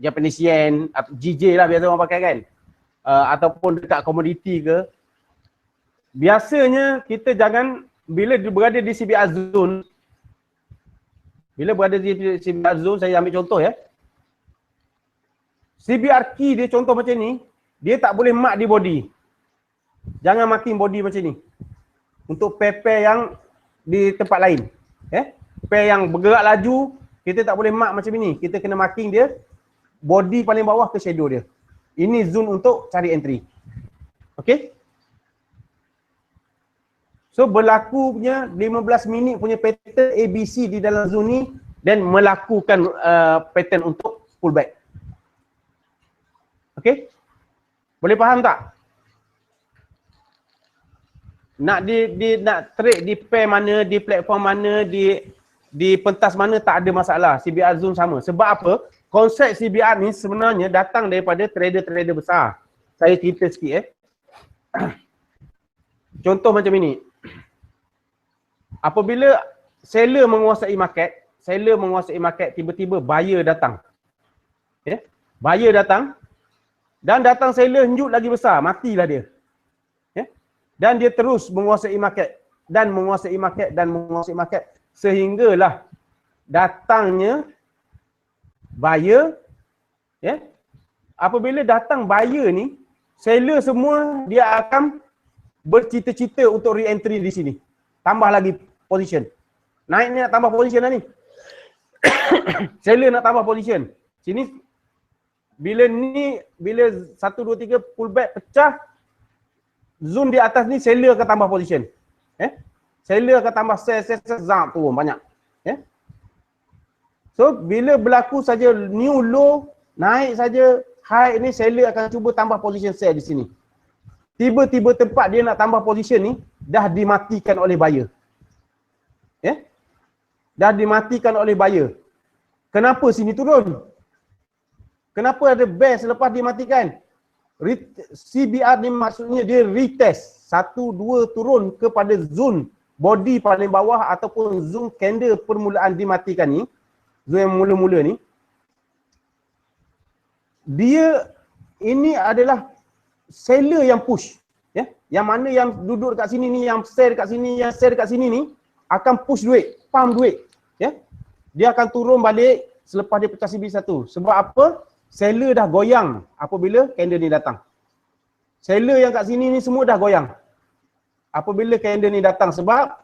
Japanese Yen atau GJ lah biasa orang pakai kan, ataupun dekat komoditi ke, biasanya kita jangan, bila berada di CBR zone, saya ambil contoh ya, CBR key dia contoh macam ni, dia tak boleh mark di body. Jangan marking body macam ni untuk pair yang di tempat lain. Pair yang bergerak laju, kita tak boleh mark macam ni. Kita kena marking dia body paling bawah ke shadow dia. Ini zone untuk cari entry. Okey? So berlaku punya 15 minit punya pattern ABC di dalam zone ni dan melakukan pattern untuk pullback. Okey? Boleh faham tak? Nak nak trade di pair mana, di platform mana, di pentas mana, tak ada masalah. CBR zone sama. Sebab apa? Konsep CBR ni sebenarnya datang daripada trader-trader besar. Saya cerita sikit Contoh macam ini. Apabila seller menguasai market, tiba-tiba buyer datang. Buyer datang dan datang seller henjut lagi besar, matilah dia. Dan dia terus menguasai market sehinggalah datangnya buyer. Apabila datang buyer ni, seller semua dia akan bercita-cita untuk re-entry di sini, tambah lagi position. Naik ni nak tambah position lah ni. Seller nak tambah position sini. Bila 1, 2, 3 pullback pecah, zone di atas ni seller akan tambah position. Seller akan tambah sell zam turun banyak. So bila berlaku saja new low, naik saja high ni, seller akan cuba tambah position sell di sini. Tiba-tiba tempat dia nak tambah position ni dah dimatikan oleh buyer. Dah dimatikan oleh buyer. Kenapa sini turun? Kenapa ada bear selepas dimatikan? CBR ni maksudnya dia retest 1, 2 turun kepada zone body paling bawah ataupun zone candle permulaan dimatikan ni, zone yang mula-mula ni, dia ini adalah seller yang push, yang mana yang duduk dekat sini ni, yang share dekat sini, yang share dekat sini ni akan push duit, pump duit, dia akan turun balik selepas dia pecah CB1. Sebab apa? Seller dah goyang apabila candle ni datang. Seller yang kat sini ni semua dah goyang apabila candle ni datang, sebab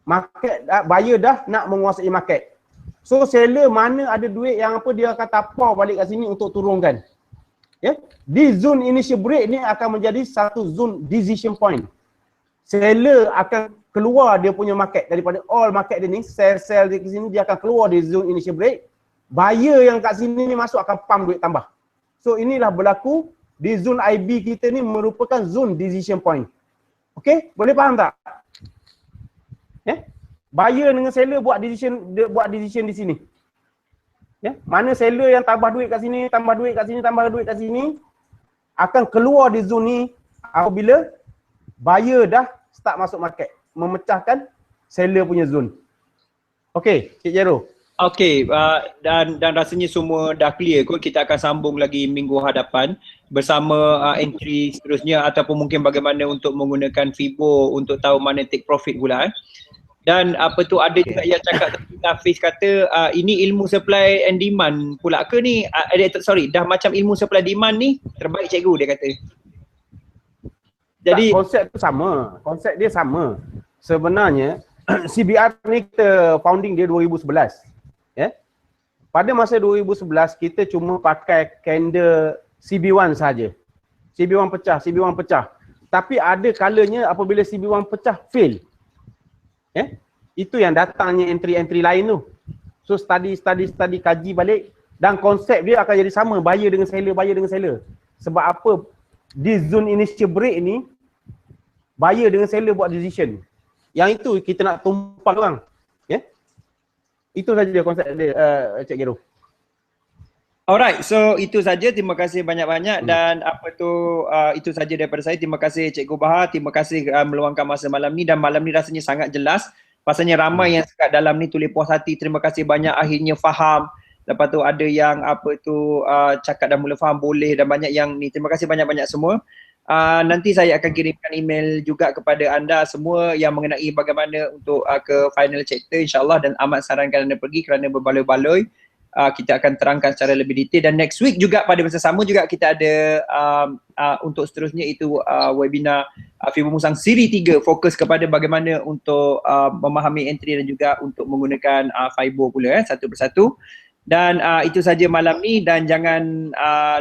market, buyer dah nak menguasai market. So seller mana ada duit yang dia akan tapau balik kat sini untuk turunkan. Di zone initial break ni akan menjadi satu zone decision point. Seller akan keluar dia punya market daripada all market dia ni, sell di sini, dia akan keluar di zone initial break. Buyer yang kat sini ni masuk akan pump duit tambah. So inilah berlaku di zone IB kita ni, merupakan zone decision point. Okey, boleh faham tak? Buyer dengan seller buat decision di sini. Mana seller yang tambah duit kat sini, tambah duit kat sini, akan keluar di zone ni apabila buyer dah start masuk market, memecahkan seller punya zone. Okey, Cik Jero. Okey, dan rasanya semua dah clear kot. Kita akan sambung lagi minggu hadapan bersama entry seterusnya, ataupun mungkin bagaimana untuk menggunakan FIBO untuk tahu mana take profit pula. Dan ada juga yang cakap tadi, Hafiz kata ini ilmu supply and demand pula ke ni? Dah macam ilmu supply demand ni terbaik cikgu, dia kata. Jadi konsep tu sama, konsep dia sama. Sebenarnya CBR ni kita founding dia 2011. Pada masa 2011 kita cuma pakai candle CB1 saja. CB1 pecah. Tapi ada kalanya apabila CB1 pecah fail. Itu yang datangnya entry-entry lain tu. So study, kaji balik dan konsep dia akan jadi sama, buyer dengan seller. Sebab apa? Di zone initial break ni, buyer dengan seller buat decision. Yang itu kita nak tumpang orang. Ya? Itu saja dia konsep dia, Cik Gero. Alright, so itu saja. Terima kasih banyak-banyak dan itu saja daripada saya. Terima kasih Cikgu Bahar, terima kasih meluangkan masa malam ni, dan malam ni rasanya sangat jelas. Pasalnya ramai yang sekat dalam ni tulis puas hati. Terima kasih banyak, akhirnya faham. Lepas tu ada yang cakap dah mula faham boleh, dan banyak yang ni. Terima kasih banyak-banyak semua. Nanti saya akan kirimkan email juga kepada anda semua yang mengenai bagaimana untuk ke final chapter, insyaAllah, dan amat sarankan anda pergi kerana berbaloi-baloi. Kita akan terangkan secara lebih detail, dan next week juga pada masa sama juga kita ada untuk seterusnya itu webinar Fibo Musang siri 3, fokus kepada bagaimana untuk memahami entry dan juga untuk menggunakan Fibo pula satu persatu. Dan itu saja malam ni, dan jangan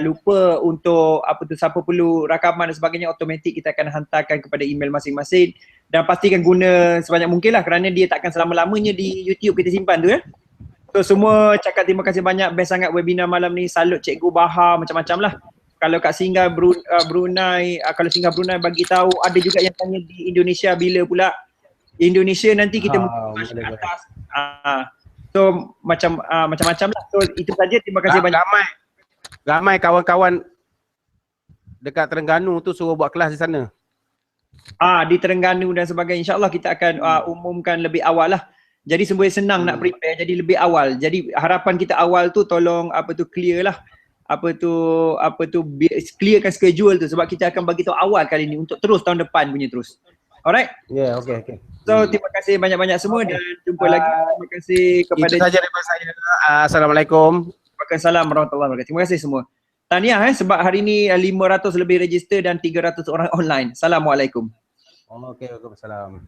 lupa untuk siapa perlu rakaman dan sebagainya, automatik kita akan hantarkan kepada email masing-masing, dan pastikan guna sebanyak mungkin lah kerana dia takkan selama-lamanya di YouTube kita simpan tu ya. So semua cakap terima kasih banyak, best sangat webinar malam ni. Salut Cikgu Bahar, macam-macam lah. Kalau kat Singgah Brunei, kalau Singgah Brunei bagi tahu, ada juga yang tanya di Indonesia bila pula. Indonesia nanti kita mungkin ke atas. So macam-macam lah. So itu saja, terima kasih banyak. Ramai kawan-kawan dekat Terengganu tu suruh buat kelas di sana. Di Terengganu dan sebagainya. InsyaAllah kita akan umumkan lebih awal lah. Jadi semua senang nak prepare, jadi lebih awal. Jadi harapan kita awal tu tolong clear lah. Clearkan schedule tu, sebab kita akan bagi tahu awal kali ni untuk terus tahun depan punya terus. Alright? Ya, okey. So terima kasih banyak-banyak semua dan jumpa lagi. Terima kasih kepada itu saja daripada saya. Assalamualaikum. Waalaikumsalam warahmatullahi wabarakatuh. Terima kasih semua. Tahniah sebab hari ni 500 lebih register dan 300 orang online. Assalamualaikum. Okey, waalaikumsalam.